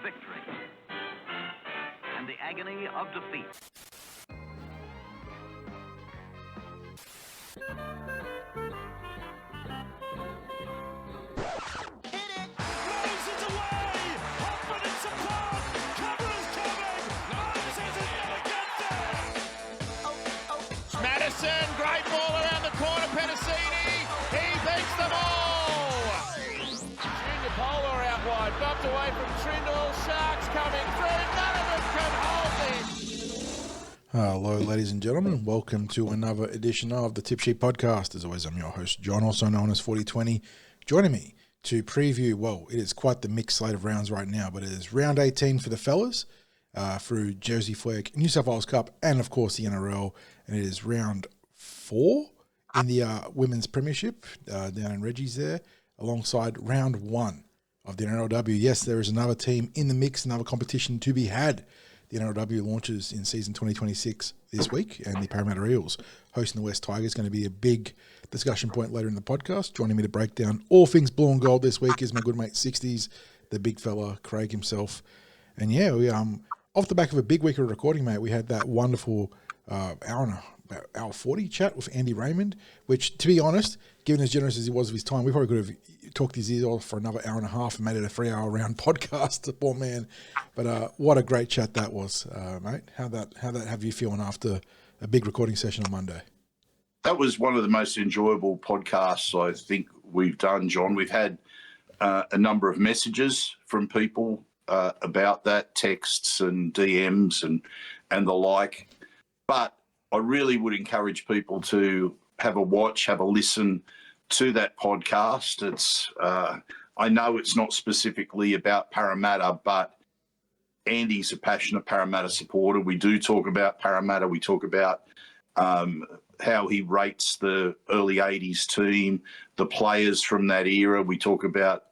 victory and the agony of defeat. Great ball around the corner, Penasini. He beats them all. Junior Polar out wide, bumped away from Trindle. Sharks coming through. None of them can hold this. Hello, ladies and gentlemen. Welcome to another edition of the Tip Sheet Podcast. As always, I'm your host, John, also known as 4020. Joining me to preview, well, it is quite the mixed slate of rounds right now, but it is round 18 for the fellas through Jersey Flegg, New South Wales Cup, and of course the NRL. And it is round 4 in the women's Premiership down in Reggie's there, alongside round 1 of the NRLW. Yes, there is another team in the mix, another competition to be had. The NRLW launches in season 2026 this week, and the Parramatta Eels hosting the West Tigers. Going to be a big discussion point later in the podcast. Joining me to break down all things blue and gold this week is my good mate Sixties, the big fella, Craig himself. And yeah, we off the back of a big week of recording, mate, we had that wonderful about hour 40 chat with Andy Raymond, which, to be honest, given as generous as he was of his time, we probably could have talked his ears off for another hour and a half and made it a 3-hour round podcast, the poor man. But what a great chat that was, mate. How that have you feeling after a big recording session on Monday? That was one of the most enjoyable podcasts I think we've done, John. We've had a number of messages from people about that, texts and DMs and the like. But I really would encourage people to have a watch, have a listen to that podcast. It's I know it's not specifically about Parramatta, but Andy's a passionate Parramatta supporter. We do talk about Parramatta. We talk about how he rates the early 80s team, the players from that era. We talk about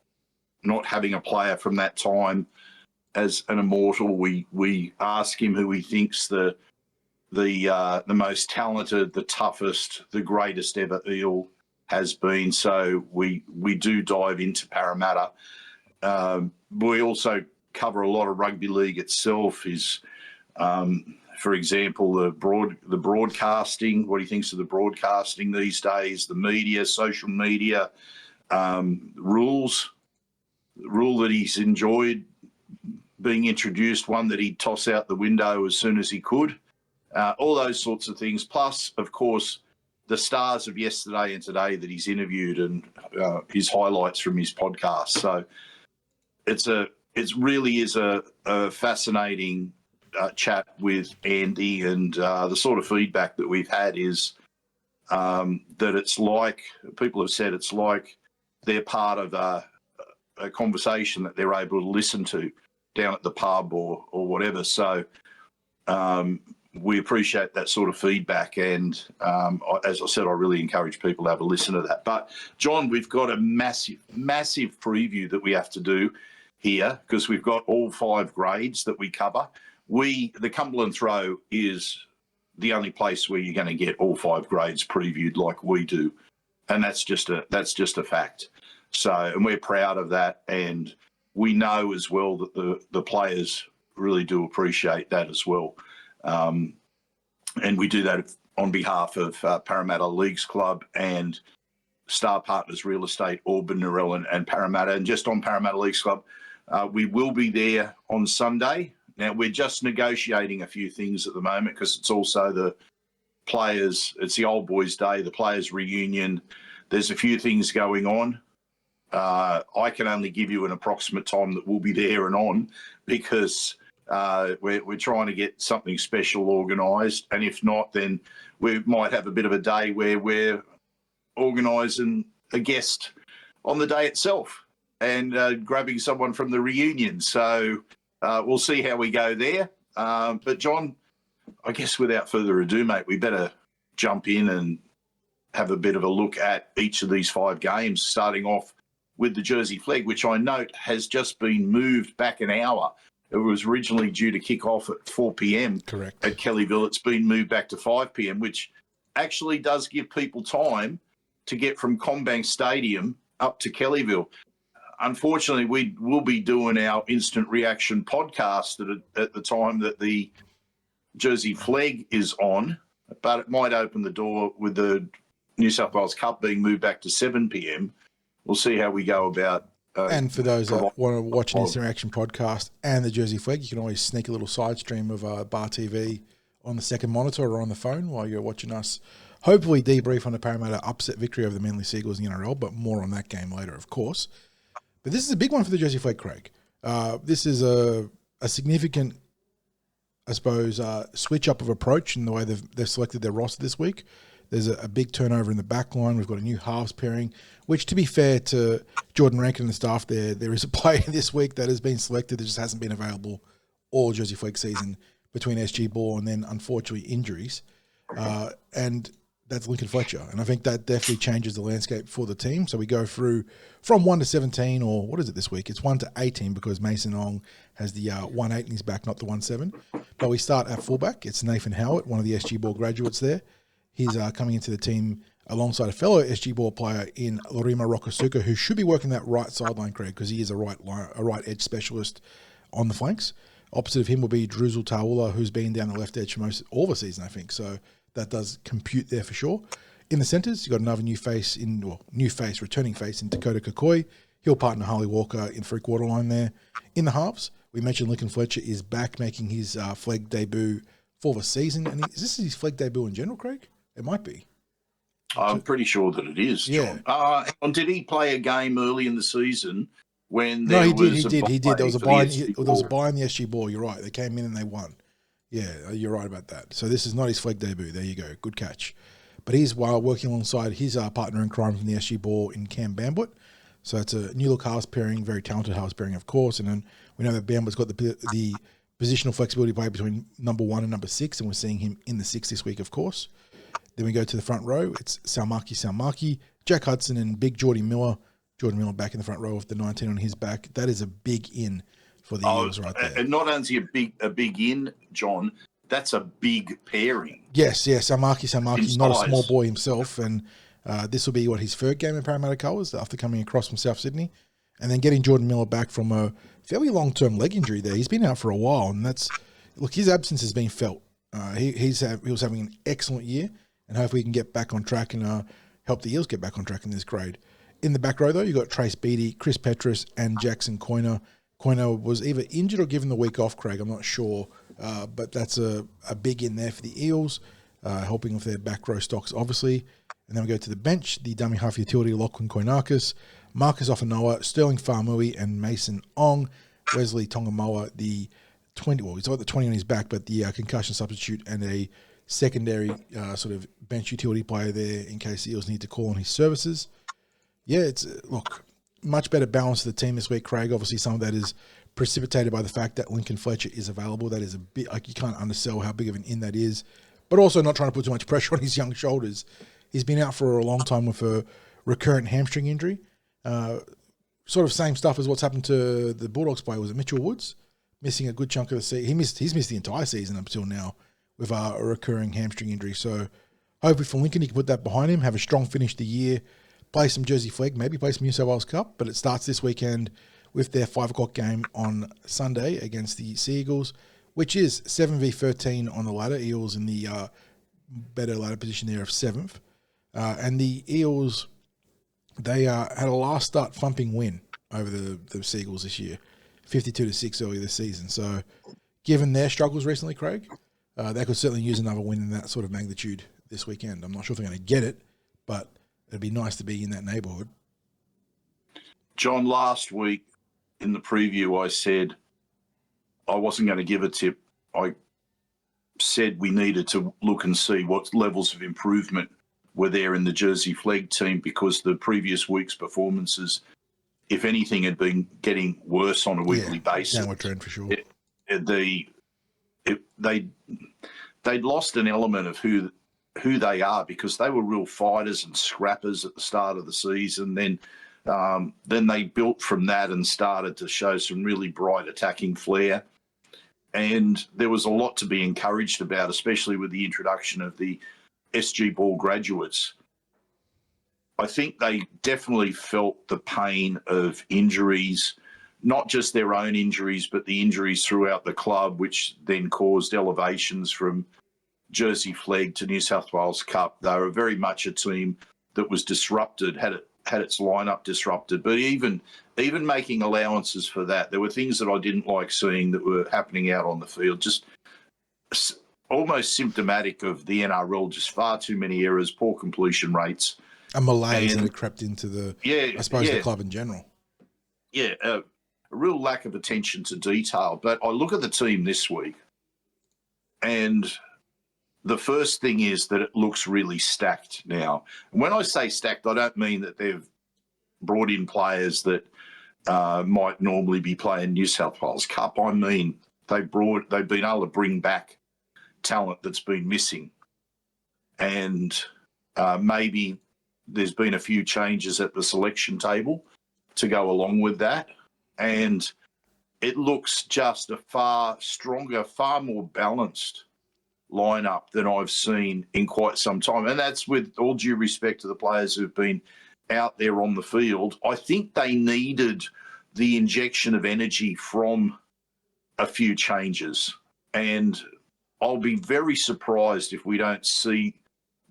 not having a player from that time as an immortal. We ask him who he thinks the most talented, the toughest, the greatest ever Eel has been. So we do dive into Parramatta. We also cover a lot of rugby league itself. Is for example, the broadcasting, what he thinks of the broadcasting these days, the media, social media, rule that he's enjoyed being introduced, one that he'd toss out the window as soon as he could. All those sorts of things, plus, of course, the stars of yesterday and today that he's interviewed and his highlights from his podcast. So it really is a fascinating chat with Andy, and the sort of feedback that we've had is that it's like, people have said it's like they're part of a conversation that they're able to listen to down at the pub or whatever. So we appreciate that sort of feedback, and as I said, I really encourage people to have a listen to that. But John, we've got a massive preview that we have to do here because we've got all 5 grades that we cover. The Cumberland Throw is the only place where you're going to get all 5 grades previewed like we do, and that's just a fact. So, and we're proud of that, and we know as well that the players really do appreciate that as well. And we do that on behalf of Parramatta Leagues Club and Star Partners Real Estate, Auburn, Narelle and Parramatta. And just on Parramatta Leagues Club, we will be there on Sunday. Now, we're just negotiating a few things at the moment because it's also the players, it's the old boys' day, the players' reunion. There's a few things going on. I can only give you an approximate time that we'll be there and on because we're trying to get something special organised, and if not, then we might have a bit of a day where we're organising a guest on the day itself and grabbing someone from the reunion. So we'll see how we go there. But John, I guess without further ado, mate, we better jump in and have a bit of a look at each of these 5 games, starting off with the Jersey Flegg, which I note has just been moved back an hour. It was originally due to kick off at 4 p.m. Correct. At Kellyville. It's been moved back to 5 p.m., which actually does give people time to get from CommBank Stadium up to Kellyville. unfortunately, we will be doing our instant reaction podcast at the time that the Jersey Flegg is on, but it might open the door with the New South Wales Cup being moved back to 7 p.m. We'll see how we go about. And for those that want to watch an instant reaction podcast and the Jersey Flegg, you can always sneak a little side stream of Bar TV on the second monitor or on the phone while you're watching us. Hopefully debrief on the Parramatta upset victory over the Manly Seagulls in the NRL, but more on that game later, of course. But this is a big one for the Jersey Flegg, Craig. This is a significant, I suppose, switch up of approach in the way they've selected their roster this week. There's a big turnover in the backline. We've got a new halves pairing, which, to be fair to Jordan Rankin and the staff there is a player this week that has been selected that just hasn't been available all Jersey Flegg season between SG Ball and then, unfortunately, injuries. And that's Lincoln Fletcher. And I think that definitely changes the landscape for the team. So we go through from 1 to 17, or what is it this week? It's 1 to 18 because Mason Ong has the 1-8 in his back, not the 1-7. But we start at fullback. It's Nathan Howard, one of the SG Ball graduates there. He's coming into the team alongside a fellow SG Ball player in Lorima Rokosuka, who should be working that right sideline, Craig, because he is a right edge specialist on the flanks. Opposite of him will be Druzul Taula, who's been down the left edge for all the season, I think. So that does compute there for sure. In the centres, you've got another returning face in Dakota Kakoi. He'll partner Harley Walker in three-quarter line there. In the halves, we mentioned Lincoln Fletcher is back making his Flegg debut for the season. And is this his Flegg debut in general, Craig? It might be. I'm pretty sure that it is, John. Yeah. Did he play a game early in the season when No, there he was did. He did. There was a buy in the SG Ball. You're right. They came in and they won. Yeah, you're right about that. So this is not his Flegg debut. There you go. Good catch. But he's working alongside his partner in crime from the SG Ball in Cam Bambut. So it's a new look halves pairing, very talented halves pairing, of course. And then we know that Bambut's got the positional flexibility play between number 1 and number 6, and we're seeing him in the 6 this week, of course. Then we go to the front row. It's Salmaki, Jack Hudson, and Big Jordan Miller. Jordan Miller back in the front row with the 19 on his back. That is a big in for the Eels right there. And not only a big in, John, that's a big pairing. Yes, Salmaki, not a small boy himself. And this will be, his third game in Parramatta colours after coming across from South Sydney. And then getting Jordan Miller back from a fairly long-term leg injury there. He's been out for a while, and his absence has been felt. He was having an excellent year, and hopefully he can get back on track and help the Eels get back on track in this grade. In the back row, though, you've got Trace Beattie, Chris Petrus, and Jackson Coyner. Coyner was either injured or given the week off, Craig. I'm not sure. But that's a big in there for the Eels, helping with their back row stocks, obviously. And then we go to the bench, the dummy half utility, Lachlan Koinakis, Marcus Ofanoa, Sterling Farmui, and Mason Ong. Wesley Tongamoa, the 20, he's got the 20 on his back, but the concussion substitute and a secondary sort of bench utility player there in case the Eels need to call on his services. Yeah, it's, much better balance to the team this week, Craig. Obviously, some of that is precipitated by the fact that Lincoln Fletcher is available. That is a bit, you can't undersell how big of an in that is, but also not trying to put too much pressure on his young shoulders. He's been out for a long time with a recurrent hamstring injury. Sort of same stuff as what's happened to the Bulldogs player. Was it Mitchell Woods? Missing a good chunk of the season. He's missed the entire season up until now with a recurring hamstring injury. So hopefully for Lincoln, he can put that behind him, have a strong finish to the year, play some Jersey Flegg, maybe play some New South Wales Cup, but it starts this weekend with their 5 o'clock game on Sunday against the Seagulls, which is 7v13 on the ladder. Eels in the better ladder position there of 7th. And the Eels, they had a last start thumping win over the Seagulls this year, 52-6 earlier this season. So given their struggles recently, Craig, they could certainly use another win in that sort of magnitude this weekend. I'm not sure if they're going to get it, but it'd be nice to be in that neighbourhood. John, last week in the preview, I said I wasn't going to give a tip. I said we needed to look and see what levels of improvement were there in the Jersey Flegg team because the previous week's performances, if anything, had been getting worse on a weekly basis. Downward trend for sure. They'd lost an element of who they are because they were real fighters and scrappers at the start of the season. Then they built from that and started to show some really bright attacking flair. And there was a lot to be encouraged about, especially with the introduction of the SG Ball graduates. I think they definitely felt the pain of injuries, not just their own injuries, but the injuries throughout the club, which then caused elevations from Jersey Flegg to New South Wales Cup. They were very much a team that was disrupted, had its lineup disrupted. But even making allowances for that, there were things that I didn't like seeing that were happening out on the field, just almost symptomatic of the NRL, just far too many errors, poor completion rates. A malaise that had crept into the club in general. Yeah, a real lack of attention to detail. But I look at the team this week, and the first thing is that it looks really stacked now. And when I say stacked, I don't mean that they've brought in players that might normally be playing New South Wales Cup. I mean, they've been able to bring back talent that's been missing. And maybe there's been a few changes at the selection table to go along with that. And it looks just a far stronger, far more balanced lineup than I've seen in quite some time. And that's with all due respect to the players who've been out there on the field. I think they needed the injection of energy from a few changes. And I'll be very surprised if we don't see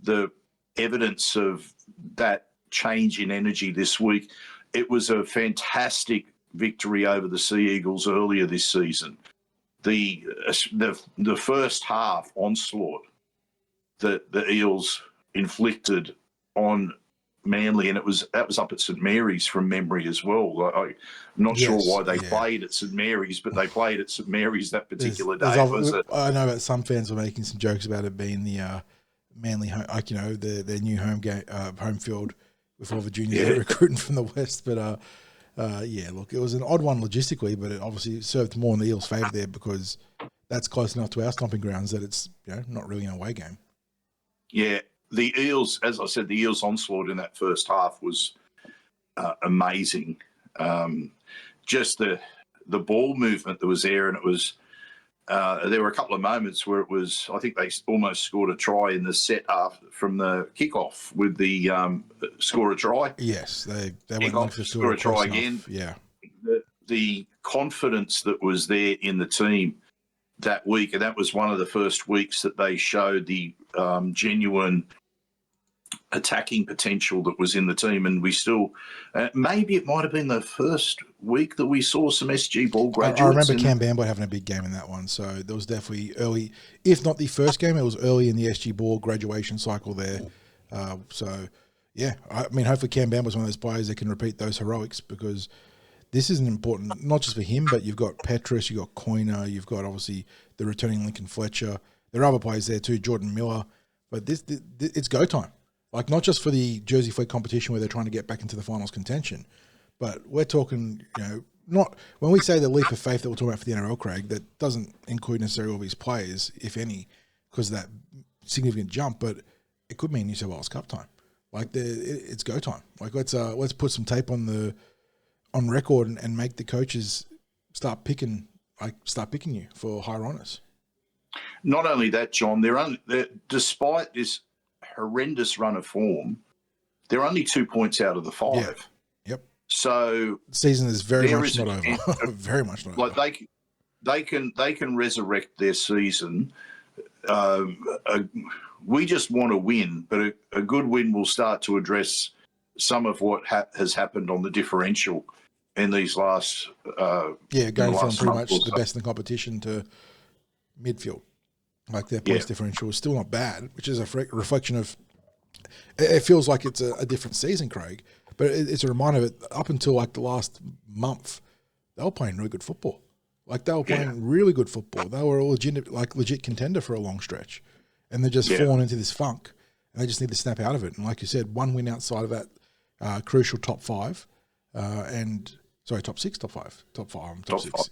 the evidence of that change in energy this week. It was a fantastic victory over the Sea Eagles earlier this season. The first half onslaught that the Eels inflicted on Manly, and that was up at St Mary's from memory as well. I'm not sure why they played at St Mary's, but they played at St Mary's that particular day. I know that some fans were making some jokes about it being the Manly, their new home field with all the juniors recruiting from the West. But look, it was an odd one logistically, but it obviously served more in the Eels' favour there because that's close enough to our stomping grounds that it's not really an away game. Yeah, the Eels, as I said, the Eels' onslaught in that first half was amazing. Just the ball movement that was there, and it was. There were a couple of moments where it was, I think they almost scored a try in the set after from the kickoff with the score a try. Yes, they went on to score a try again. Yeah. The confidence that was there in the team that week, and that was one of the first weeks that they showed the genuine attacking potential that was in the team. And we still, maybe it might have been the first week that we saw some SG ball graduates. I remember Cam Bambo having a big game in that one. So there was definitely early, if not the first game, it was early in the SG ball graduation cycle there. I mean, hopefully Cam Bambo is one of those players that can repeat those heroics because this is important, not just for him, but you've got Petrus, you've got Coiner, you've got obviously the returning Lincoln Fletcher. There are other players there too, Jordan Miller. But this it's go time. Like, not just for the Jersey Flegg competition where they're trying to get back into the finals contention, but we're talking, not when we say the leap of faith that we're talking about for the NRL, Craig, that doesn't include necessarily all these players, if any, because of that significant jump, but it could mean New South Wales Cup time. Like, it's go time. Like, let's put some tape on record and make the coaches start picking you for higher honours. Not only that, John, despite this horrendous run of form, they're only 2 points out of the 5. Yeah. Yep. So the season is very much not over. Very much not over. Like they can resurrect their season. We just want to win, but a good win will start to address some of what has happened on the differential in these last. Going from pretty much the best in the competition to midfield. Like, their points differential is still not bad, which is a reflection of. It feels like it's a different season, Craig, but it's a reminder that up until like the last month, they were playing really good football. Like, they were playing really good football. They were a legit contender for a long stretch, and they're just fallen into this funk, and they just need to snap out of it. And like you said, one win outside of that crucial top 5, top 6, top 5, top 5, top 6,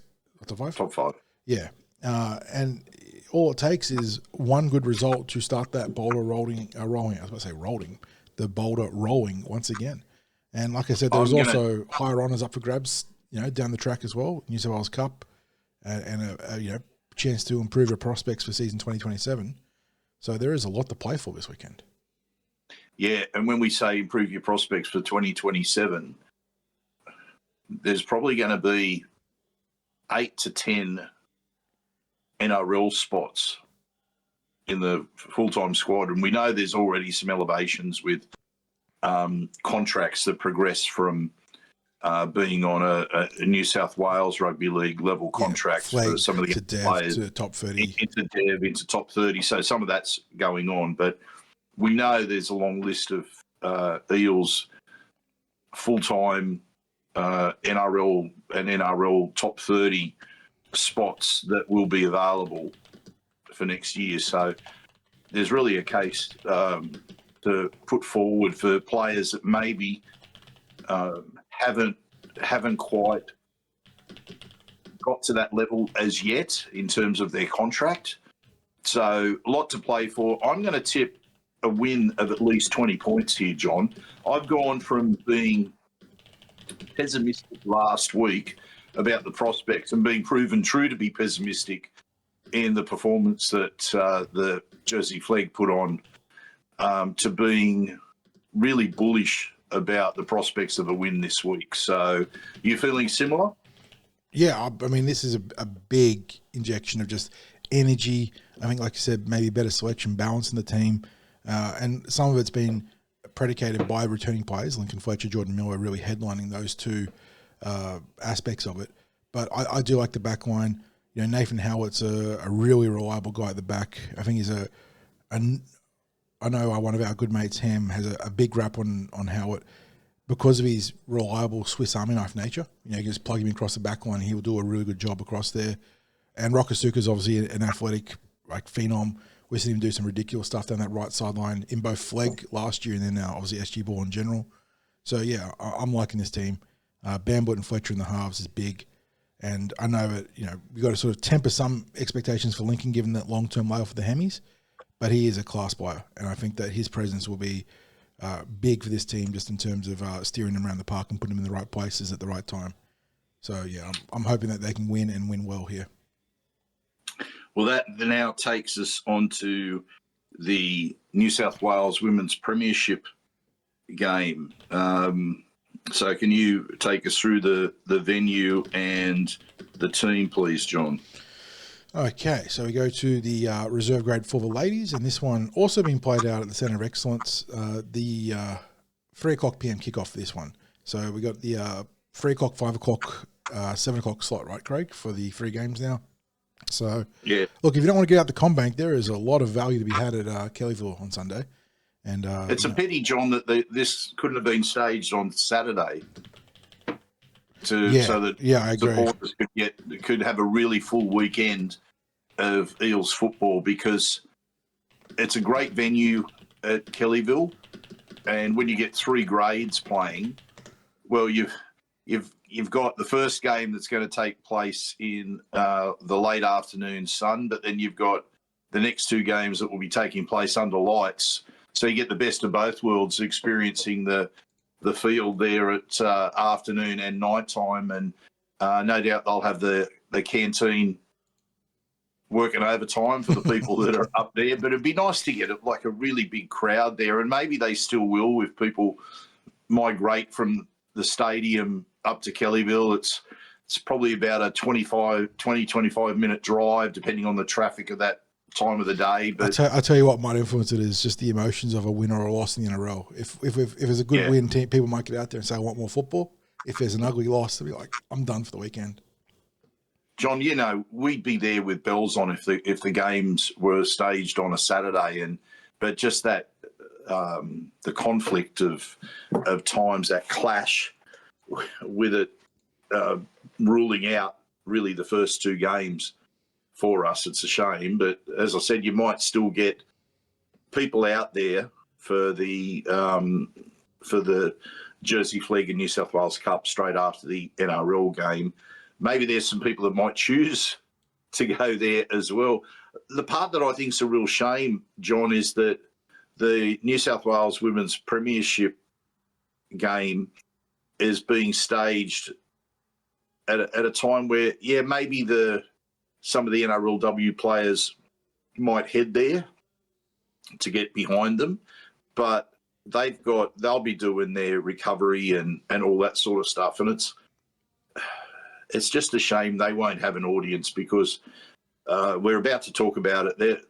top 5, top 5. Yeah, and all it takes is one good result to start that boulder rolling. I was about to say rolling, the boulder rolling once again. And like I said, there's also higher honours up for grabs, down the track as well. New South Wales Cup, and a chance to improve your prospects for season 2027. So there is a lot to play for this weekend. Yeah, and when we say improve your prospects for 2027, there's probably going to be 8 to 10 NRL spots in the full-time squad. And we know there's already some elevations with contracts that progress from being on a New South Wales Rugby League level contract for some of the players to top 30. into Dev, into top 30. So some of that's going on. But we know there's a long list of Eels full-time NRL and NRL top 30 spots that will be available for next year. So there's really a case to put forward for players that maybe haven't quite got to that level as yet in terms of their contract. So a lot to play for. I'm going to tip a win of at least 20 points here, John. I've gone from being pessimistic last week about the prospects and being proven true to be pessimistic in the performance that the Jersey Flegg put on to being really bullish about the prospects of a win this week. So you feeling similar? Yeah, I mean, this is a big injection of just energy. I think, like you said, maybe better selection, balance in the team. And some of it's been predicated by returning players. Lincoln Fletcher, Jordan Miller really headlining those two aspects of it. But I do like the back line. You know, Nathan Howart's a really reliable guy at the back. I think he's I know one of our good mates, Ham, has a big rap on Howard because of his reliable Swiss Army knife nature. You know, you just plug him across the back line, he will do a really good job across there. And Rokasuka's obviously an athletic, like, phenom. We've seen him do some ridiculous stuff down that right sideline in both Flegg last year and then now obviously SG Ball in general. So, yeah, I'm liking this team. Bambutt and Fletcher in the halves is big. And I know that, you know, we've got to sort of temper some expectations for Lincoln given that long-term layoff for the Hemis. But he is a class player, and I think that his presence will be big for this team just in terms of steering them around the park and putting them in the right places at the right time. So, yeah, I'm hoping that they can win and win well here. Well, that now takes us on to the New South Wales Women's Premiership game. So can you take us through the venue and the team, please, John? Okay, so we go to the reserve grade for the ladies, and this one also being played out at the Centre of Excellence, the 3 o'clock p.m. kickoff for this one. So we got the 3 o'clock, 5 o'clock, 7 o'clock slot, right, Craig, for the 3 games now? So, yeah. Look, if you don't want to get out the CommBank, there is a lot of value to be had at Kellyville on Sunday. And it's a pity, John, that this couldn't have been staged on Saturday. So that I agree. supporters could have a really full weekend of Eels football, because it's a great venue at Kellyville, and when you get 3 grades playing, well, you've got the first game that's going to take place in the late afternoon sun, but then you've got the next 2 games that will be taking place under lights. So you get the best of both worlds, experiencing the field there at afternoon and nighttime, and no doubt they'll have the canteen working overtime for the people that are up there. But it'd be nice to get like a really big crowd there, and maybe they still will if people migrate from the stadium up to Kellyville. It's probably about a 25 minute drive, depending on the traffic of that time of the day. But I'll tell you what might influence it is just the emotions of a win or a loss in the NRL. If there's a good win, people might get out there and say, I want more football. If there's an ugly loss, they'll be like, I'm done for the weekend. John, you know, we'd be there with bells on if the games were staged on a Saturday, but just that the conflict of times, that clash with it ruling out really the first 2 games for us. It's a shame, but as I said, you might still get people out there for the Jersey Flegg and New South Wales Cup straight after the NRL game. Maybe there's some people that might choose to go there as well. The part that I think is a real shame, John, is that the New South Wales Women's Premiership game is being staged at a time where, maybe some of the NRLW players might head there to get behind them, but they'll be doing their recovery and all that sort of stuff. And it's just a shame they won't have an audience because we're about to talk about it.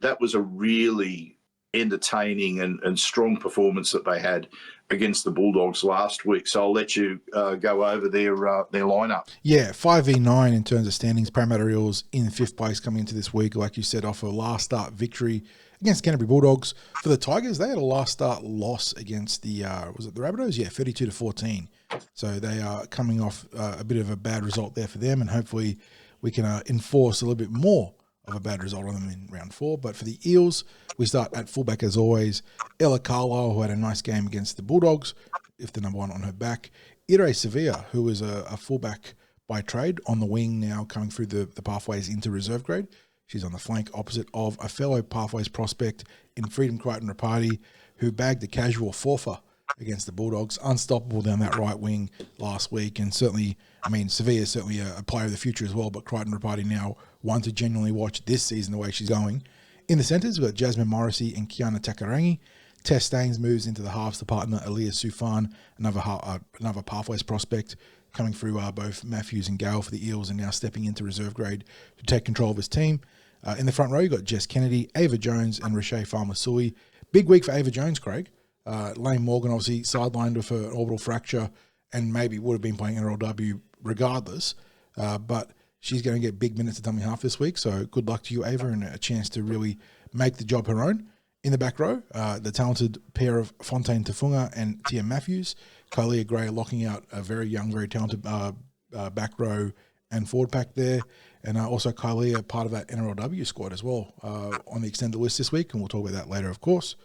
That was a really entertaining and strong performance that they had against the Bulldogs last week. So I'll let you go over their lineup. Yeah, 5v9 in terms of standings. Parramatta Eels in 5th place coming into this week, like you said, off a last start victory against Canterbury Bulldogs. For the Tigers, they had a last start loss against the was it the Rabbitohs? Yeah, 32-14. So they are coming off a bit of a bad result there for them, and hopefully we can enforce a little bit more of a bad result on them in round 4. But for the Eels, we start at fullback as always. Ella Carlisle, who had a nice game against the Bulldogs, if the number 1 on her back. Ire Sevilla, who is a fullback by trade, on the wing now, coming through the pathways into reserve grade. She's on the flank opposite of a fellow pathways prospect in Freedom Crichton Rapati, who bagged a casual forfer against the Bulldogs. Unstoppable down that right wing last week. And certainly, I mean, Sevilla is certainly a player of the future as well, but Crichton Rapati now one to genuinely watch this season the way she's going. In the centres, we've got Jasmine Morrissey and Kiana Takarangi. Tess Staines moves into the halves to partner Aaliyah Sufan, another pathways prospect, coming through both Matthews and Gale for the Eels, and now stepping into reserve grade to take control of his team. In the front row, you've got Jess Kennedy, Ava Jones, and Rashay Farmasui. Big week for Ava Jones, Craig. Lane Morgan obviously sidelined with an orbital fracture and maybe would have been playing NRLW regardless, but she's going to get big minutes at dummy half this week, so good luck to you, Ava, and a chance to really make the job her own. In the back row, the talented pair of Fontaine Tafunga and Tia Matthews. Kylia Gray locking out a very young, very talented back row and forward pack there. And also Kylia, part of that NRLW squad as well, on the extended list this week, and we'll talk about that later, of course.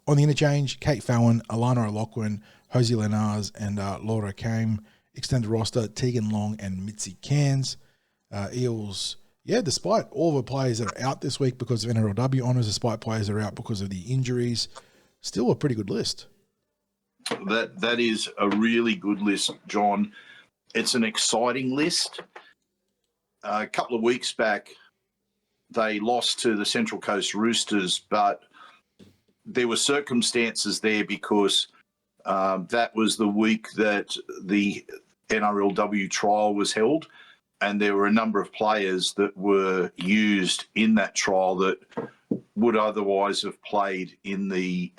On the interchange, Kate Fallon, Alana O'Loughlin, Josie Lenars, and Laura Kame. Extended roster, Tegan Long and Mitzi Cairns. Eels, yeah, despite all the players that are out this week because of NRLW honours, despite players that are out because of the injuries, still a pretty good list. That is a really good list, John. It's an exciting list. A couple of weeks back, they lost to the Central Coast Roosters, but there were circumstances there because that was the week that the NRLW trial was held, and there were a number of players that were used in that trial that would otherwise have played in the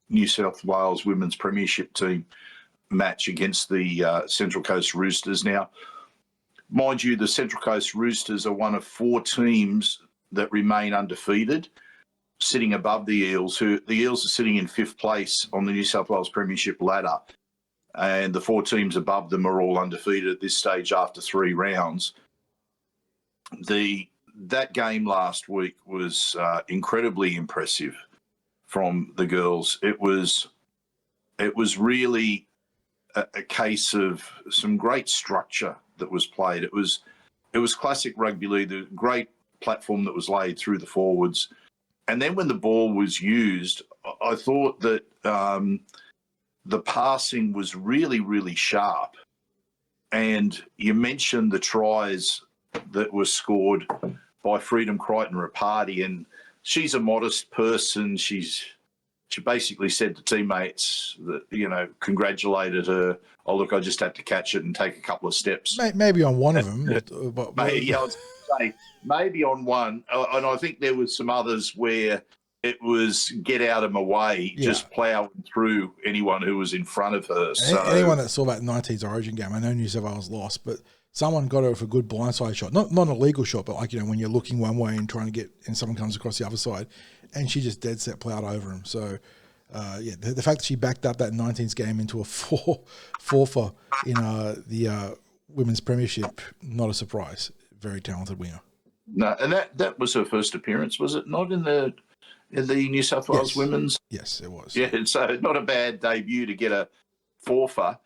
New South Wales Women's Premiership team match against the Central Coast Roosters. Now, mind you, the Central Coast Roosters are one of 4 teams that remain undefeated, sitting above the Eels. The Eels are sitting in 5th place on the New South Wales Premiership ladder, and the 4 teams above them are all undefeated at this stage after 3 rounds. That game last week was incredibly impressive from the girls. It was really a case of some great structure that was played. It was classic rugby league, the great platform that was laid through the forwards. And then when the ball was used, I thought that the passing was really, really sharp. And you mentioned the tries that were scored by Freedom Crichton Rapati, and she's a modest person. She basically said to teammates that, congratulated her. Oh, look, I just had to catch it and take a couple of steps. Maybe on one of them. Maybe, I was going to say, maybe on one. And I think there was some others where it was get out of my way, just plowing through anyone who was in front of her. So anyone that saw that 19's Origin game, I know New South Wales lost, but someone got her with a good blindside shot. Not a legal shot, but when you're looking one way and trying to get, and someone comes across the other side, and she just dead set plowed over him. So, the fact that she backed up that 19's game into a 4-4 in the Women's Premiership, not a surprise. Very talented winger. No, and that was her first appearance, was it not, in the New South Wales Women's? Yes, it was. Yeah, so not a bad debut to get a 4-4.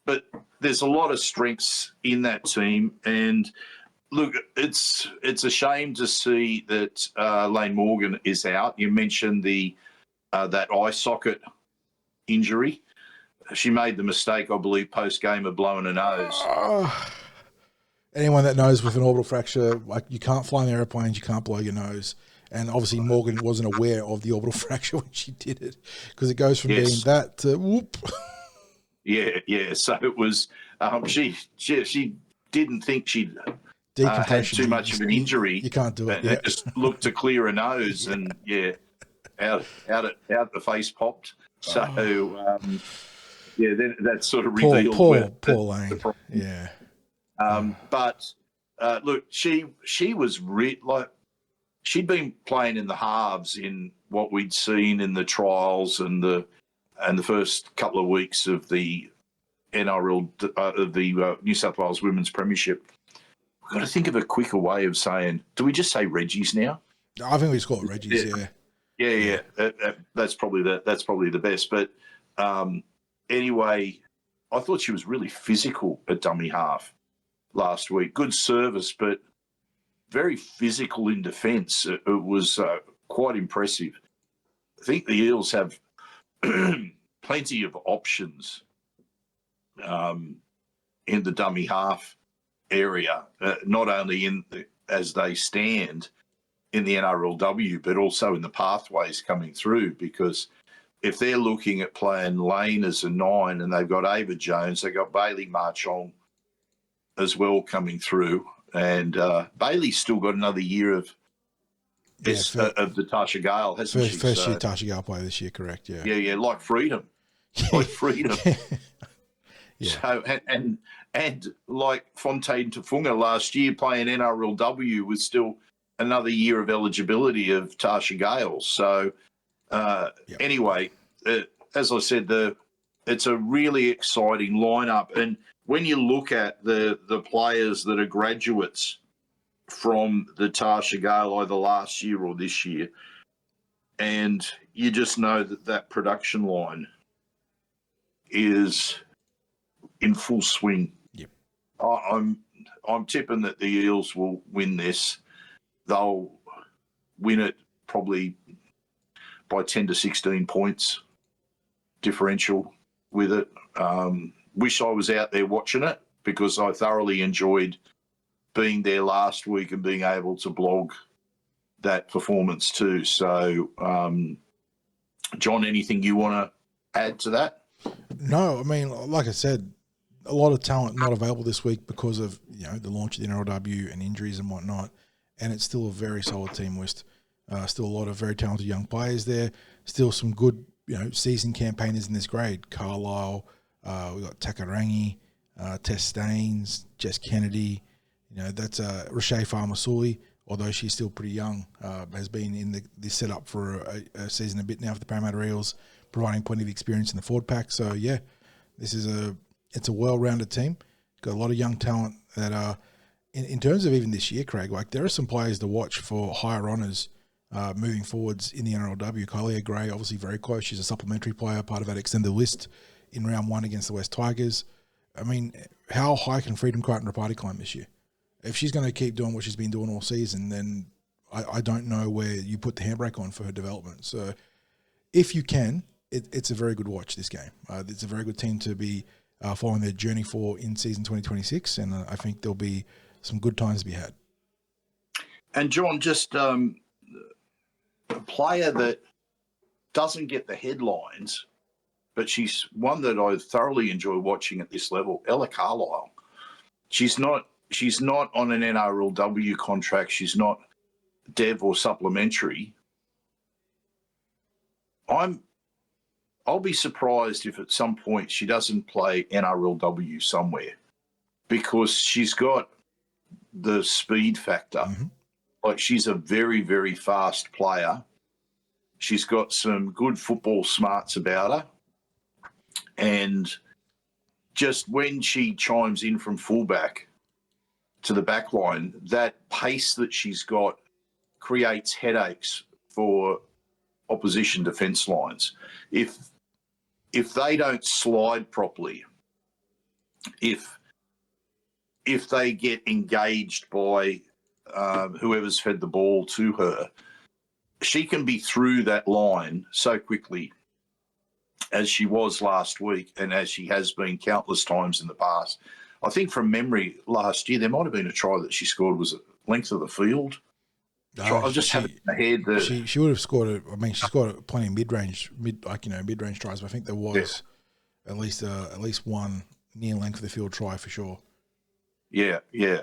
But there's a lot of strengths in that team, and look, it's a shame to see that Lane Morgan is out. You mentioned that eye socket injury. She made the mistake, I believe, post game of blowing her nose. Anyone that knows with an orbital fracture, like, you can't fly in airplanes, you can't blow your nose. And obviously Morgan wasn't aware of the orbital fracture when she did it, because it goes from Yes. being that to whoop. Yeah. So it was. She didn't think she'd had Decompression. too much of an injury. You can't do it. And Yeah. just looked to clear her nose, and out the face popped. So then that sort of revealed Poor Lane. Yeah. But look, she was like she'd been playing in the halves in what we'd seen in the trials and the first couple of weeks of the NRL of the New South Wales Women's Premiership. We've got to think of a quicker way of saying. Do we just say Reggie's now? I think we just call it Reggie's. Yeah. That's probably the best. But anyway, I thought she was really physical at dummy half last week. Good service, but very physical in defence. It was quite impressive. I think the Eels have plenty of options in the dummy half area, not only as they stand in the NRLW, but also in the pathways coming through, because if they're looking at playing Lane as a 9 and they've got Ava Jones, they've got Bailey Marchong as well coming through, and Bailey's still got another year of the Tasha Gale, hasn't she? First year Tasha Gale play this year, correct? Yeah. Yeah, like freedom. Like freedom. Yeah. So and like Fontaine Tafunga last year playing NRLW with still another year of eligibility of Tasha Gale. So anyway, as I said, it's a really exciting lineup. And when you look at the players that are graduates from the Tasha Gale either last year or this year, and you just know that production line is in full swing. Yep. I'm tipping that the Eels will win this. They'll win it probably by 10 to 16 points differential with it. Wish I was out there watching it, because I thoroughly enjoyed being there last week and being able to blog that performance too. So, John, anything you want to add to that? No, I mean, like I said, a lot of talent not available this week because of the launch of the NRLW and injuries and whatnot, and it's still a very solid team list. Still a lot of very talented young players there. Still some good seasoned campaigners in this grade. Carlisle, we got Takarangi, Tess Staines, Jess Kennedy. That's Rashay Farmasuli, although she's still pretty young, has been in this setup for a season a bit now for the Parramatta Eels, providing plenty of experience in the forward pack. So yeah, it's a well-rounded team. Got a lot of young talent that are, in terms of even this year, Craig, like there are some players to watch for higher honours moving forwards in the NRLW. Kylie Gray, obviously very close. She's a supplementary player, part of that extended list in round 1 against the West Tigers. I mean, how high can Freedom Crichton Rapati climb this year? If she's going to keep doing what she's been doing all season, then I don't know where you put the handbrake on for her development. So if you can, it's a very good watch, this game. It's a very good team to be following their journey for in season 2026, and I think there'll be some good times to be had. And John, just a player that doesn't get the headlines, but she's one that I thoroughly enjoy watching at this level, Ella Carlisle. She's not on an NRLW contract. She's not dev or supplementary. I'll be surprised if at some point she doesn't play NRLW somewhere, because she's got the speed factor. Mm-hmm. Like, she's a very, very fast player. She's got some good football smarts about her. And just when she chimes in from fullback to the backline, that pace that she's got creates headaches for opposition defence lines. If they don't slide properly, if they get engaged by whoever's fed the ball to her, she can be through that line so quickly, as she was last week and as she has been countless times in the past. I think from memory last year, there might have been a try that she scored was at length of the field. I just have it in my head that she would have scored. She scored plenty of mid-range tries. But I think there was at least one near length of the field try for sure. Yeah.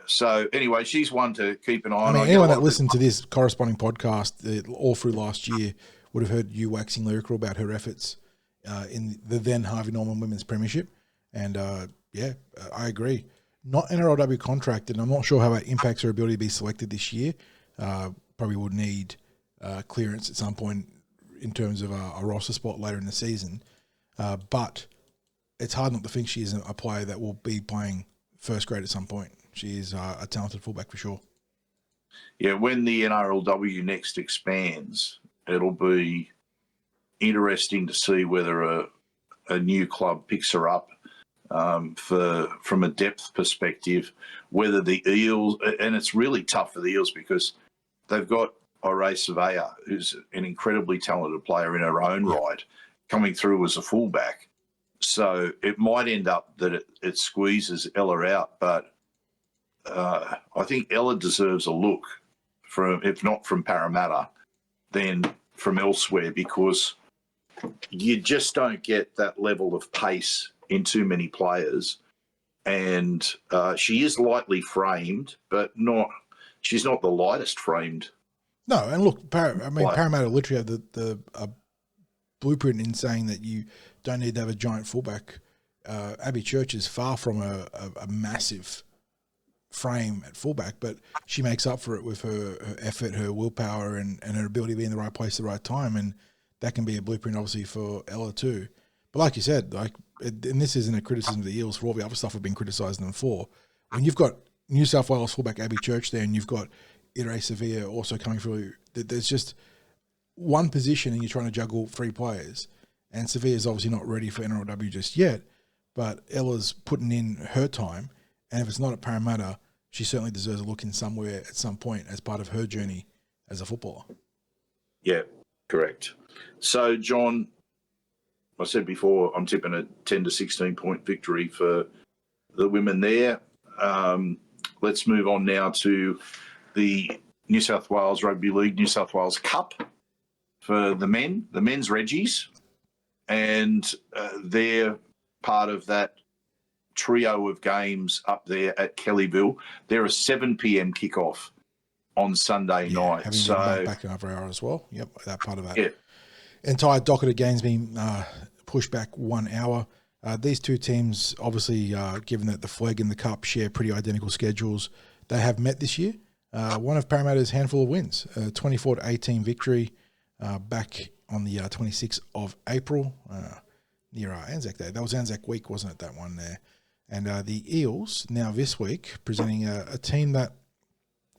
So anyway, she's one to keep an eye on. I mean, anyone that listened to this corresponding podcast all through last year would have heard you waxing lyrical about her efforts in the then Harvey Norman Women's Premiership. And I agree. Not NRLW contracted. I'm not sure how that impacts her ability to be selected this year. Probably would need clearance at some point in terms of a roster spot later in the season. But it's hard not to think she is a player that will be playing first grade at some point. She is a talented fullback for sure. Yeah, when the NRLW next expands, it'll be interesting to see whether a new club picks her up from a depth perspective, whether the Eels, and it's really tough for the Eels because they've got Irene Surveyor, who's an incredibly talented player in her own right, coming through as a fullback. So it might end up that it squeezes Ella out, but I think Ella deserves a look from, if not from Parramatta, then from elsewhere, because you just don't get that level of pace in too many players. And she is lightly framed, but she's not the lightest framed. No, and look, Parramatta literally have the blueprint in saying that you don't need to have a giant fullback. Abby Church is far from a massive frame at fullback, but she makes up for it with her effort, her willpower, and her ability to be in the right place at the right time. And that can be a blueprint, obviously, for Ella too. But like you said, and this isn't a criticism of the Eels for all the other stuff we've been criticising them for. When you've got New South Wales fullback Abby Church there, and you've got Irene Sevilla also coming through, there's just one position and you're trying to juggle three players. And Sevilla's obviously not ready for NRLW just yet, but Ella's putting in her time. And if it's not at Parramatta, she certainly deserves a look in somewhere at some point as part of her journey as a footballer. Yeah, correct. So, John, I said before, I'm tipping a 10 to 16 point victory for the women there. Let's move on now to the New South Wales Rugby League New South Wales Cup for the men's Reggies. And they're part of that trio of games up there at Kellyville. They're a 7 p.m. kickoff on Sunday night. So back another hour as well. Yep, that part of that. Yeah. Entire docket of games being pushed back 1 hour. These two teams, obviously, given that the Flegg and the Cup share pretty identical schedules, they have met this year. One of Parramatta's handful of wins, 24-18 victory back on the 26th of April, near Anzac Day. That was Anzac Week, wasn't it, that one there? And the Eels, now this week, presenting a team that...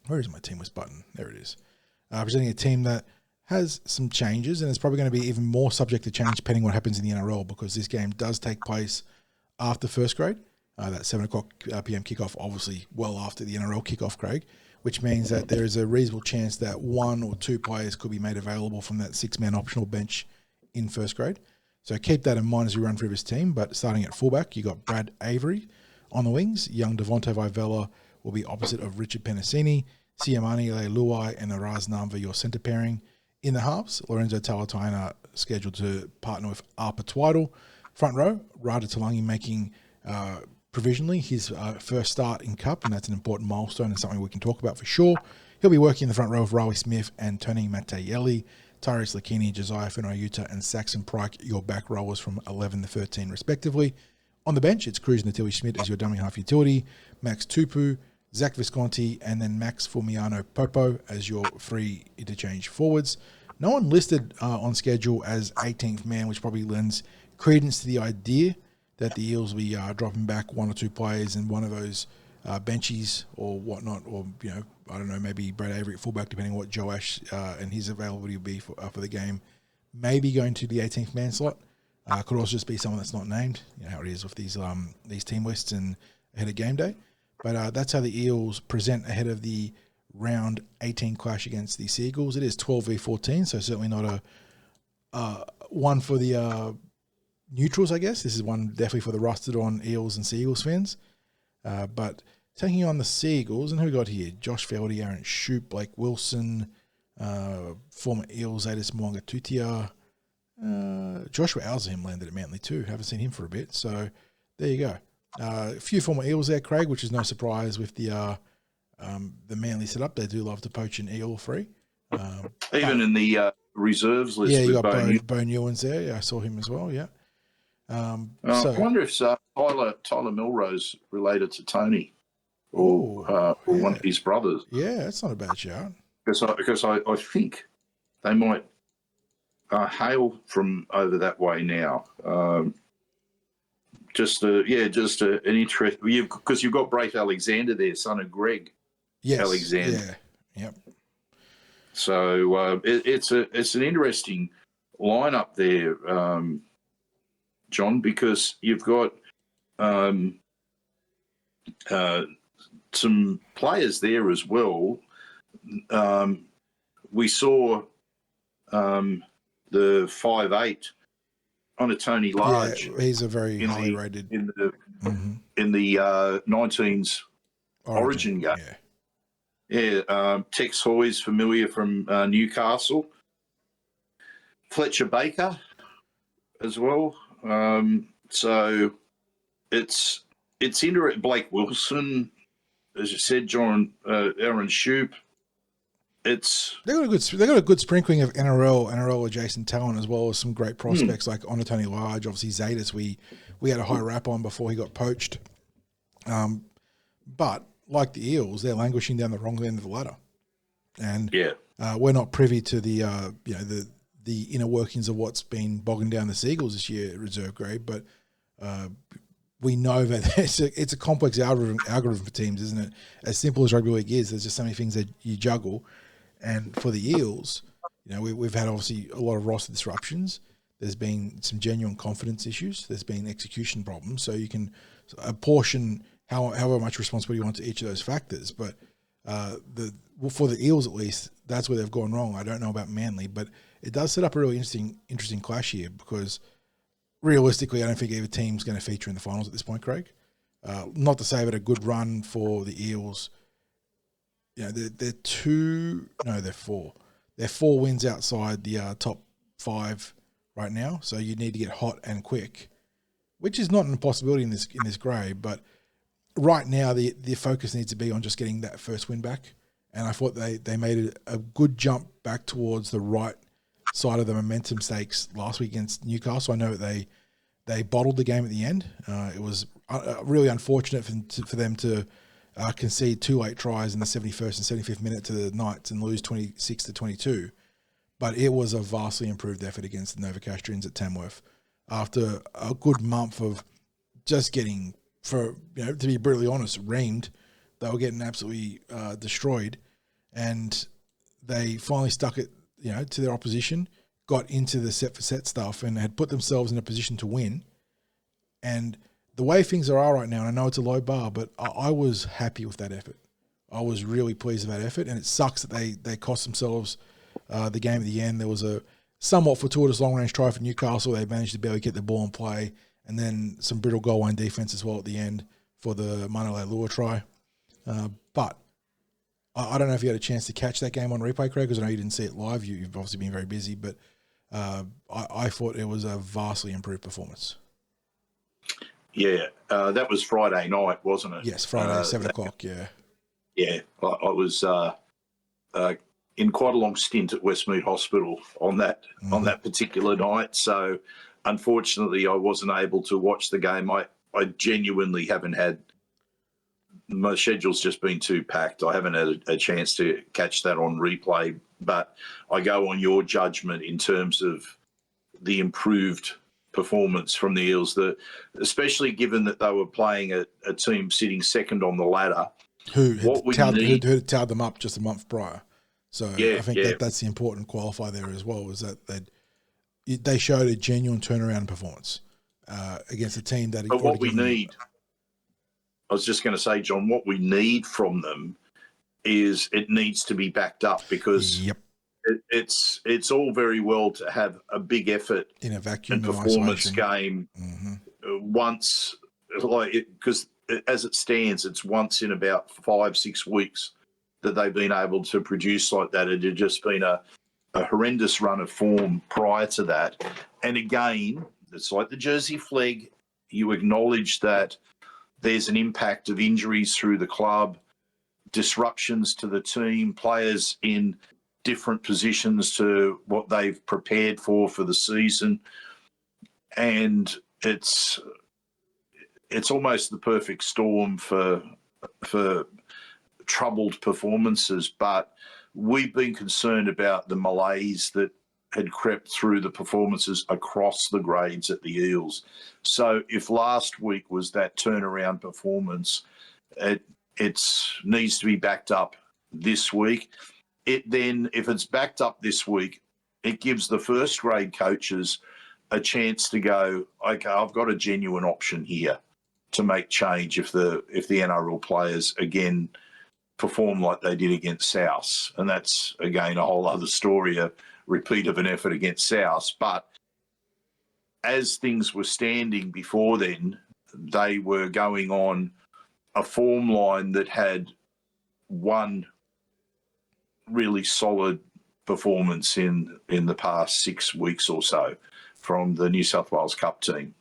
Where is my team list button? There it is. Presenting a team that has some changes, and it's probably going to be even more subject to change depending on what happens in the NRL, because this game does take place after first grade. That 7 o'clock p.m. kickoff, obviously well after the NRL kickoff, Craig, which means that there is a reasonable chance that one or two players could be made available from that 6-man optional bench in first grade. So keep that in mind as we run through this team. But starting at fullback, you got Brad Avery on the wings. Young Devonte Vivella will be opposite of Richard Penasini. Siamani Leilui and Araz Namva, your centre pairing. In the halves, Lorenzo Talataina scheduled to partner with Arpa Twiddle. Front row, Rada Talangi making provisionally his first start in Cup, and that's an important milestone and something we can talk about for sure. He'll be working in the front row with Rawi Smith and Tony Mattajelli, Tyrese Lakini, Josiah Fenayuta, and Saxon Pryke, your back rowers from 11 to 13 respectively. On the bench, it's Cruz Natalie Schmidt as your dummy half utility, Max Tupu, Zach Visconti, and then Max Fulmiano Popo as your free interchange forwards. No one listed on schedule as 18th man, which probably lends credence to the idea that the Eels will be dropping back one or two players and one of those benchies or whatnot, or, I don't know, maybe Brad Avery at fullback, depending on what Joe Ash and his availability will be for the game, maybe going to the 18th man slot. Could also just be someone that's not named, how it is with these team lists and ahead of game day. But that's how the Eels present ahead of the round 18 clash against the Seagulls. It is 12v14, so certainly not a one for the neutrals, I guess. This is one definitely for the rusted on Eels and Seagulls fans. But taking on the Seagulls, and who we got here? Josh Feldy, Aaron Shoup, Blake Wilson, Former Eels, Adis Mwanga Tutia. Joshua Alzham landed at Manly too. Haven't seen him for a bit. So there you go. A few former Eels there, Craig, which is no surprise with the Manly setup. They do love to poach an Eel free. Even in the reserves list. Yeah, you with got Bo Newlands there. Yeah, I saw him as well. Yeah. I wonder if Tyler Milrose related to Tony or one of his brothers. Yeah, that's not a bad shout. Because I think they might hail from over that way now. Just an interest because you've got Braith Alexander there, son of Greg Alexander. Yeah, yep. So it's an interesting lineup there, John, because you've got some players there as well. We saw the 5'8" on a Tony Large. Yeah, he's a very highly rated in the 19s Origin game. Tex Hoy's familiar from Newcastle. Fletcher Baker as well. So it's interesting. Blake Wilson, as you said, John, Aaron Shoup. They got a good sprinkling of NRL adjacent talent, as well as some great prospects like Onatoni Large. Obviously Zadis, we had a high rap on before he got poached. But like the Eels, they're languishing down the wrong end of the ladder, and we're not privy to the inner workings of what's been bogging down the Seagulls this year at reserve grade. But we know that it's a complex algorithm for teams, isn't it? As simple as rugby league is, there's just so many things that you juggle. And for the Eels, we've had obviously a lot of roster disruptions. There's been some genuine confidence issues. There's been execution problems. So you can apportion however much responsibility you want to each of those factors. But for the Eels, at least, that's where they've gone wrong. I don't know about Manly, but it does set up a really interesting clash here, because realistically, I don't think either team's going to feature in the finals at this point, Craig. Not to say that a good run for the Eels. They're four. They're 4 wins outside the top 5 right now. So you need to get hot and quick, which is not an impossibility in this grade. But right now, the focus needs to be on just getting that first win back. And I thought they made a good jump back towards the right side of the momentum stakes last week against Newcastle. I know that they bottled the game at the end. It was really unfortunate for them to concede 2 late tries in the 71st and 75th minute to the Knights and lose 26-22. But it was a vastly improved effort against the Novocastrians at Tamworth after a good month of just getting, to be brutally honest, reamed. They were getting absolutely destroyed, and they finally stuck it, to their opposition, got into the set for set stuff, and had put themselves in a position to win. And the way things are right now, and I know it's a low bar, but I was happy with that effort. I was really pleased with that effort, and it sucks that they cost themselves the game at the end. There was a somewhat fortuitous long-range try for Newcastle. They managed to barely get the ball in play, and then some brittle goal line defense as well at the end for the Manole Lua try. But I don't know if you had a chance to catch that game on replay, Craig, because I know you didn't see it live. You've obviously been very busy, but I thought it was a vastly improved performance. Yeah, that was Friday night, wasn't it? Yes, Friday, 7 o'clock, yeah. Yeah, I was in quite a long stint at Westmead Hospital on that particular night. So, unfortunately, I wasn't able to watch the game. I genuinely haven't had – my schedule's just been too packed. I haven't had a chance to catch that on replay. But I go on your judgment in terms of the improved – performance from the Eels, especially given that they were playing a team sitting second on the ladder. Who had towed them up just a month prior. So I think that's the important qualifier there as well, is that they showed a genuine turnaround performance against a team that... But what we need, I was just going to say, John, what we need from them is it needs to be backed up, because... Yep. It's all very well to have a big effort in a vacuum and performance game once, because as it stands, it's once in about 5-6 weeks that they've been able to produce like that. It had just been a horrendous run of form prior to that. And again, it's like the Jersey Flegg. You acknowledge that there's an impact of injuries through the club, disruptions to the team, players in different positions to what they've prepared for the season. And it's almost the perfect storm for troubled performances. But we've been concerned about the malaise that had crept through the performances across the grades at the Eels. So if last week was that turnaround performance, it needs to be backed up this week. If it's backed up this week, it gives the first grade coaches a chance to go, okay, I've got a genuine option here to make change if the NRL players again perform like they did against South. And that's, again, a whole other story, a repeat of an effort against South. But as things were standing before then, they were going on a form line that had one really solid performance in the past 6 weeks or so from the New South Wales Cup team.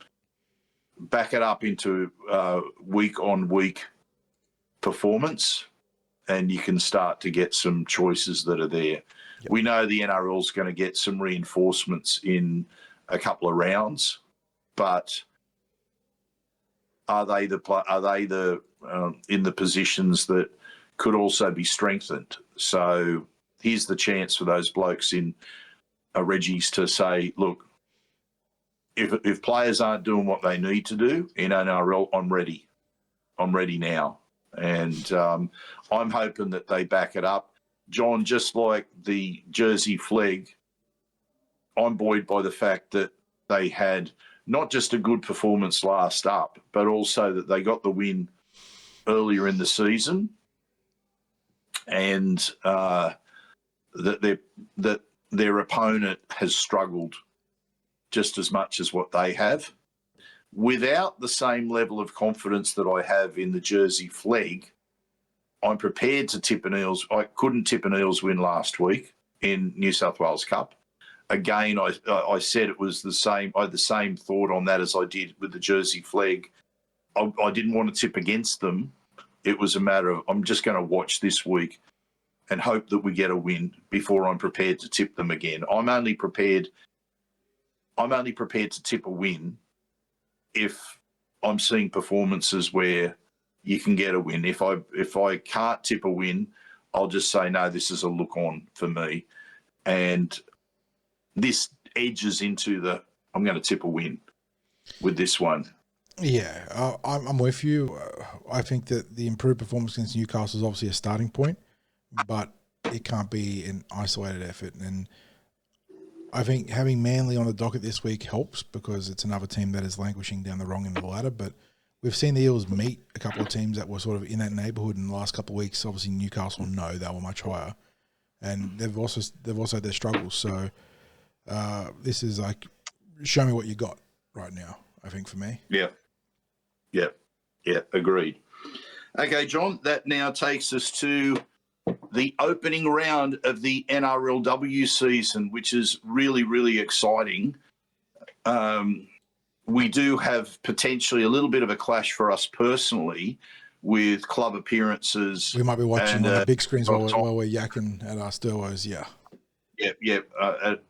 Back it up into week-on-week performance, and you can start to get some choices that are there. Yep. We know the NRL's going to get some reinforcements in a couple of rounds, but are they in the positions that could also be strengthened? So here's the chance for those blokes in Reggie's to say, look, if players aren't doing what they need to do in NRL, I'm ready. I'm ready now. And I'm hoping that they back it up. John, just like the Jersey Flegg, I'm buoyed by the fact that they had not just a good performance last up, but also that they got the win earlier in the season, and that their opponent has struggled just as much as what they have. Without the same level of confidence that I have in the Jersey Flegg, I'm prepared to tip an Eels. I couldn't tip an Eels win last week in New South Wales Cup. Again, I said it was the same. I had the same thought on that as I did with the Jersey Flegg. I didn't want to tip against them. It was a matter of I'm just going to watch this week and hope that we get a win before I'm prepared to tip them again. I'm only prepared to tip a win if I'm seeing performances where you can get a win. If I can't tip a win, I'll just say, no, this is a look on for me. And this edges into I'm going to tip a win with this one. Yeah, I'm with you. I think that the improved performance against Newcastle is obviously a starting point, but it can't be an isolated effort. And I think having Manly on the docket this week helps because it's another team that is languishing down the wrong end of the ladder. But we've seen the Eels meet a couple of teams that were sort of in that neighbourhood in the last couple of weeks. Obviously, Newcastle, no, they were much higher, and they've also had their struggles. So this is like, show me what you got right now, I think, for me. Yeah, agreed. Okay, John, that now takes us to the opening round of the NRLW season, which is really, really exciting. We do have potentially a little bit of a clash for us personally with club appearances. We might be watching on the big screens while we're yakking at our Sturwos, yeah. At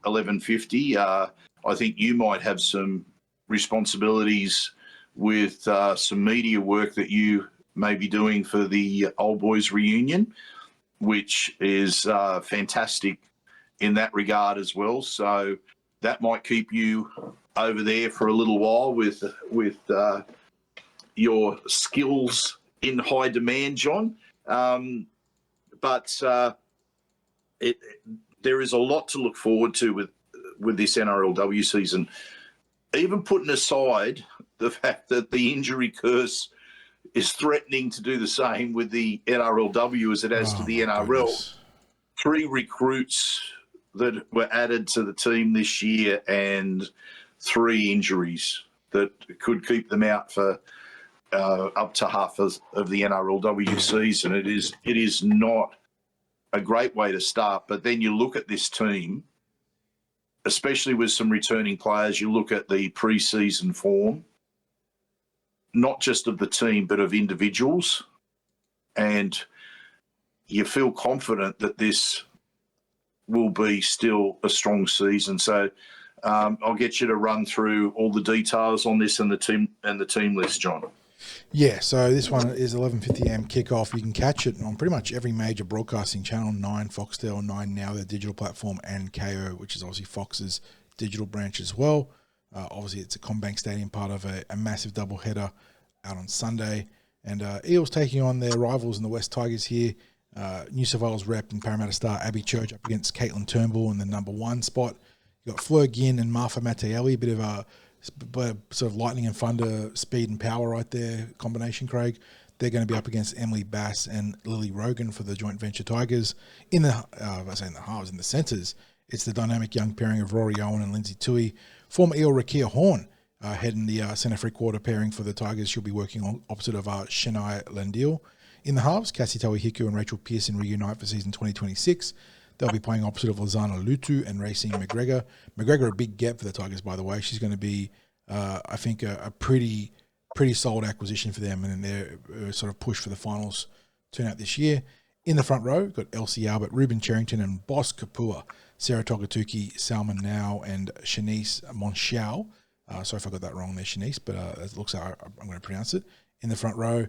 11:50. I think you might have some responsibilities with some media work that you may be doing for the Old Boys reunion, which is fantastic in that regard as well. So that might keep you over there for a little while with your skills in high demand, John. But there is a lot to look forward to with this NRLW season. Even putting aside the fact that the injury curse is threatening to do the same with the NRLW as it has to the NRL. Goodness. 3 recruits that were added to the team this year and 3 injuries that could keep them out for up to half of the NRLW season. It is not a great way to start. But then you look at this team, especially with some returning players, you look at the pre-season form, not just of the team, but of individuals, and you feel confident that this will be still a strong season. So I'll get you to run through all the details on this and the team list, John. Yeah, so this one is 11:50 a.m. kickoff. You can catch it on pretty much every major broadcasting channel, 9 Foxtel, 9 Now, their digital platform, and KO, which is obviously Fox's digital branch as well. Obviously, it's a CommBank Stadium, part of a massive doubleheader out on Sunday. And Eels taking on their rivals in the West Tigers here. New South Wales rep and Parramatta star Abby Church up against Caitlin Turnbull in the number 1 spot. You've got Flegg and Martha Mattielli, a bit of a sort of lightning and thunder, speed and power right there combination, Craig. They're going to be up against Emily Bass and Lily Rogan for the joint venture Tigers. In the halves, in the centres, it's the dynamic young pairing of Rory Owen and Lindsay Tui. Former Eel Rakia Horn heading the centre free quarter pairing for the Tigers. She'll be working on opposite of Shania Landil. In the halves, Cassie Tawihiku and Rachel Pearson reunite for season 2026. They'll be playing opposite of Lozana Lutu and Racing McGregor. McGregor, a big get for the Tigers, by the way. She's going to be, I think, a pretty solid acquisition for them, and their sort of push for the finals turnout this year. In the front row, we've got Elsie Albert, Ruben Cherrington, and Boss Kapua, Sarah Togatuki, Salman Now, and Shanice Monchau. Sorry if I got that wrong there, Shanice, but it looks like I'm going to pronounce it. In the front row,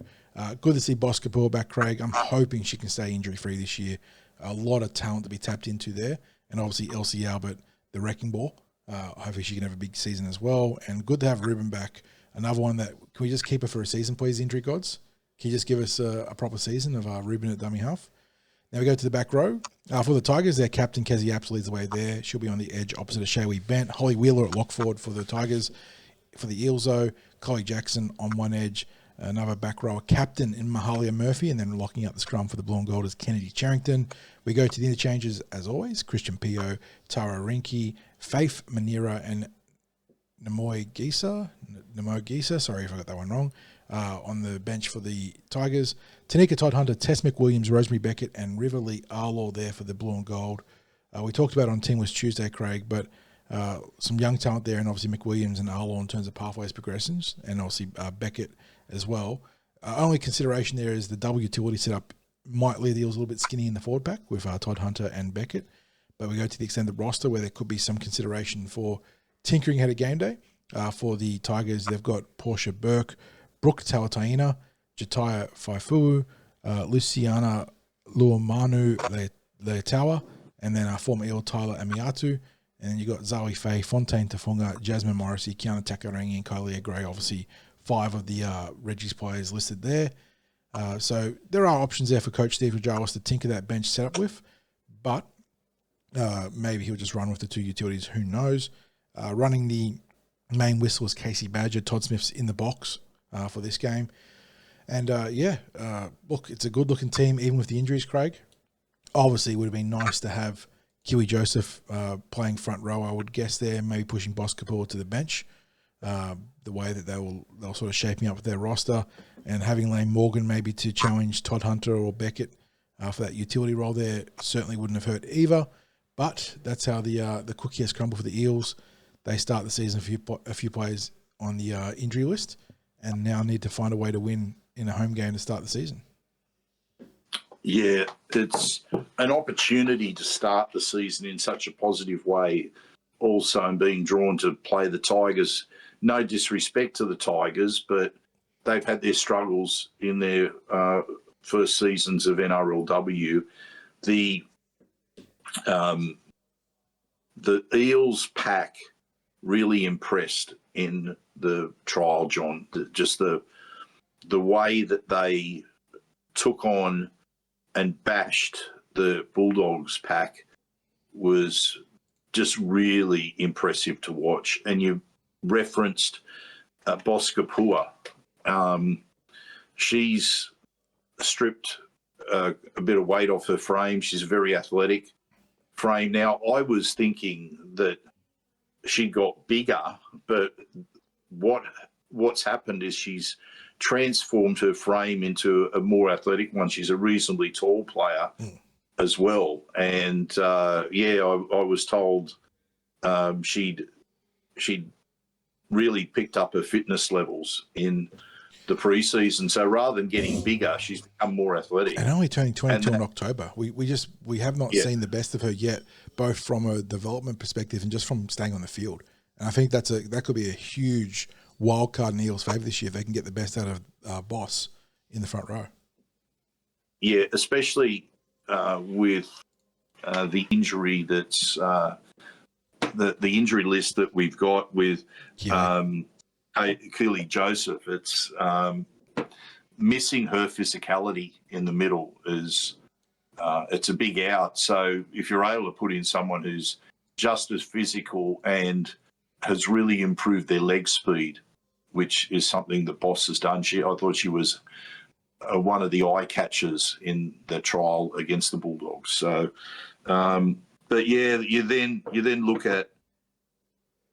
good to see Boss Kapua back, Craig. I'm hoping she can stay injury-free this year. A lot of talent to be tapped into there. And obviously Elsie Albert, the wrecking ball. Hopefully she can have a big season as well. And good to have Ruben back. Another one that, can we just keep her for a season, please, injury gods? Can you just give us a proper season of Ruben at dummy half? Now we go to the back row. For the Tigers, their captain, Kezzy Apps, leads the way there. She'll be on the edge opposite of Shaywee Bent. Holly Wheeler at lock forward for the Tigers. For the Eels, though, Chloe Jackson on one edge. Another back row captain in Mahalia Murphy, and then locking out the scrum for the Blue and Gold is Kennedy Charrington. We go to the interchanges, as always, Christian Pio, Tara Rinke, Faith Manira, and Nemo Gisa, sorry if I got that one wrong, on the bench for the Tigers. Tanika Todd Hunter, Tess McWilliams, Rosemary Beckett, and Riverly Arlaw there for the Blue and Gold. We talked about it on Team List Tuesday, Craig, but some young talent there, and obviously McWilliams and Arlaw in terms of pathways progressions, and obviously Beckett as well. Only consideration there is the double utility setup might leave the Eels a little bit skinny in the forward pack with Todd Hunter and Beckett, but we go to the extended roster where there could be some consideration for tinkering ahead of game day. For the Tigers, they've got Portia Burke, Brooke Talataina, Jataya Faifuu, Luciana Luamanu Leatawa, and then former Eel Tyler Amiatu. And then you got Zoe Faye, Fontaine Tafunga, Jasmine Morrissey, Kiana Takarangi, and Kylie Gray. Obviously, 5 of the Reggie's players listed there. So there are options there for Coach Steve Rajawas to tinker that bench setup with, but maybe he'll just run with the 2 utilities. Who knows? Running the main whistle is Casey Badger. Todd Smith's in the box for this game. And look, it's a good-looking team, even with the injuries, Craig. Obviously, it would have been nice to have Kiwi Joseph playing front row, I would guess there, maybe pushing Boss Kapoor to the bench. The way that they'll sort of shaping up their roster, and having Lane Morgan maybe to challenge Todd Hunter or Beckett for that utility role there certainly wouldn't have hurt either. But that's how the cookie has crumbled for the Eels. They start the season a few players on the injury list, and now need to find a way to win in a home game to start the season. Yeah, it's an opportunity to start the season in such a positive way. Also, I'm being drawn to play the Tigers. No disrespect to the Tigers, but they've had their struggles in their first seasons of NRLW. The Eels pack really impressed in the trial, John. Just the way that they took on and bashed the Bulldogs pack was just really impressive to watch. And you referenced Boss Kapua. She's stripped a bit of weight off her frame. She's a very athletic frame. Now, I was thinking that she got bigger, but what's happened is she's transformed her frame into a more athletic one. She's a reasonably tall player. as well. And I was told she'd really picked up her fitness levels in the preseason. So rather than getting bigger, she's become more athletic. And only turning 22 in October. We have not seen the best of her yet, both from a development perspective and just from staying on the field. And I think that could be a huge wild card in Eels' favour this year if they can get the best out of Boss in the front row. Yeah, especially with the injury that's the injury list that we've got with Keely Joseph. It's missing her physicality in the middle is it's a big out. So if you're able to put in someone who's just as physical and has really improved their leg speed, which is something that Boss has done. I thought she was one of the eye catchers in the trial against the Bulldogs. So, but yeah, you then look at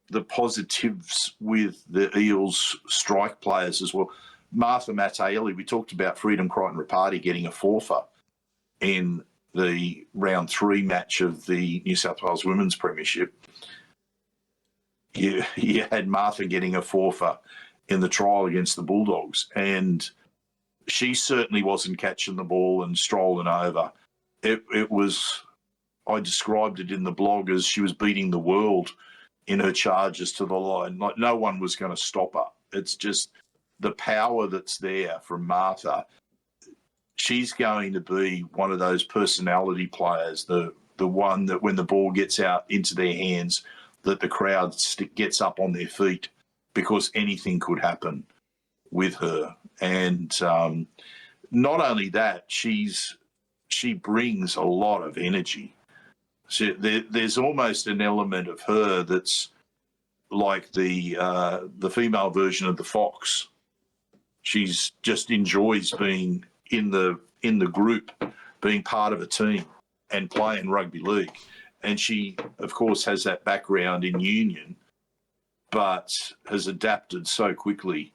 the positives with the Eels strike players as well. Martha Mataele, we talked about Freedom Crichton Rapati getting a forfeit in the round 3 match of the New South Wales Women's Premiership. You had Martha getting a forfeit in the trial against the Bulldogs, and she certainly wasn't catching the ball and strolling over. It was, I described it in the blog as she was beating the world in her charges to the line. Like no one was going to stop her. It's just the power that's there from Martha. She's going to be one of those personality players, the one that when the ball gets out into their hands, that the crowd gets up on their feet because anything could happen with her. And not only that, she brings a lot of energy. So there's almost an element of her that's like the female version of the fox. She's just enjoys being in the group, being part of a team and playing rugby league. And she, of course, has that background in union, but has adapted so quickly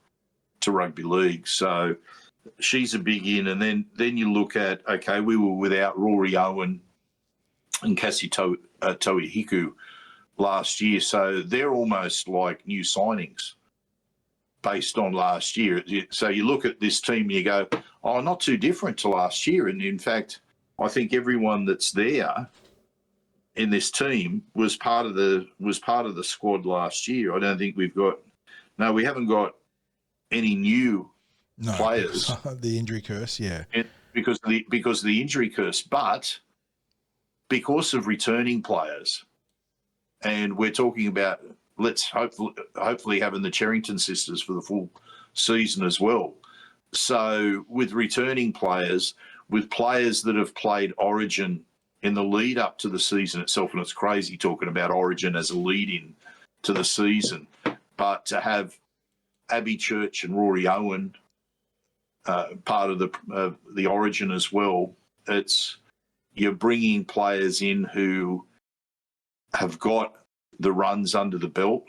to rugby league. So she's a big in. And then you look at, okay, we were without Rory Owen and Cassie Toihiku last year. So they're almost like new signings based on last year. So you look at this team and you go, oh, not too different to last year. And in fact, I think everyone that's there in this team was part of the squad last year. I don't think we haven't got any new players. The injury curse, yeah. Because of the injury curse, but because of returning players, and we're talking about let's hopefully having the Cherrington sisters for the full season as well. So with returning players, with players that have played Origin in the lead up to the season itself, and it's crazy talking about Origin as a lead-in to the season, but to have Abby Church and Rory Owen part of the Origin as well, you're bringing players in who have got the runs under the belt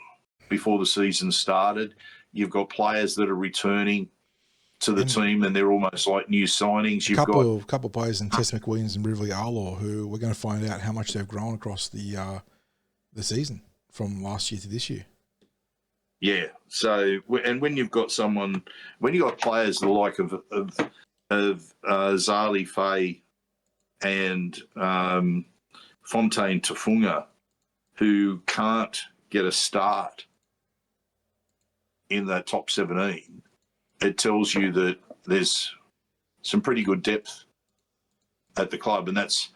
before the season started. You've got players that are returning to the team, and they're almost like new signings. You've got a couple of players in Tess McWilliams and Rivley Arlaw who we're going to find out how much they've grown across the season from last year to this year. Yeah. So, and when you've got players the like of Zali Faye and Fontaine Tafunga who can't get a start in that top 17, it tells you that there's some pretty good depth at the club, and that's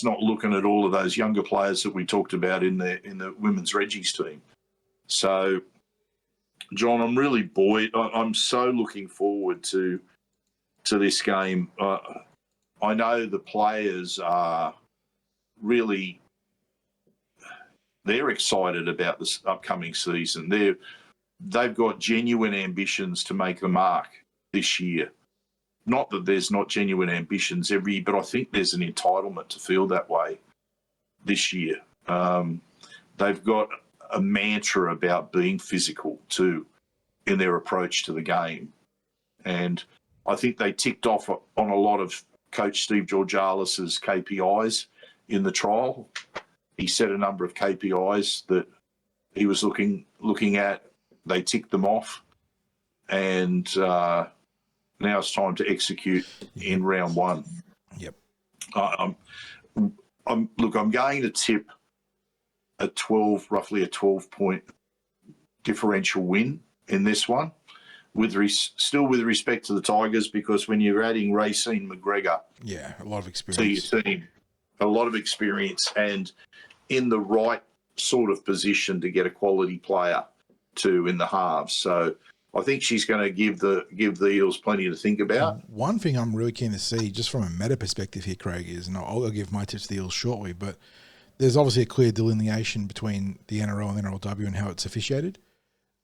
not looking at all of those younger players that we talked about in the women's Reggie's team. So, John, I'm really buoyed. I'm so looking forward to this game. I know the players are really they're excited about this upcoming season. They've got genuine ambitions to make the mark this year. Not that there's not genuine ambitions every year, but I think there's an entitlement to feel that way this year. They've got a mantra about being physical too in their approach to the game. And I think they ticked off on a lot of Coach Steve Georgialis's KPIs in the trial. He set a number of KPIs that he was looking at. They ticked them off, and now it's time to execute in round one. Yep. I'm going to tip roughly a 12-point differential win in this one, still with respect to the Tigers, because when you're adding Racine McGregor, a lot of experience to your team, a lot of experience, and in the right sort of position to get a quality player too in the halves. So I think she's going to give the Eels plenty to think about. One thing I'm really keen to see, just from a meta perspective here, Craig, is, and I'll give my tips to the Eels shortly, but there's obviously a clear delineation between the NRL and the NRLW and how it's officiated.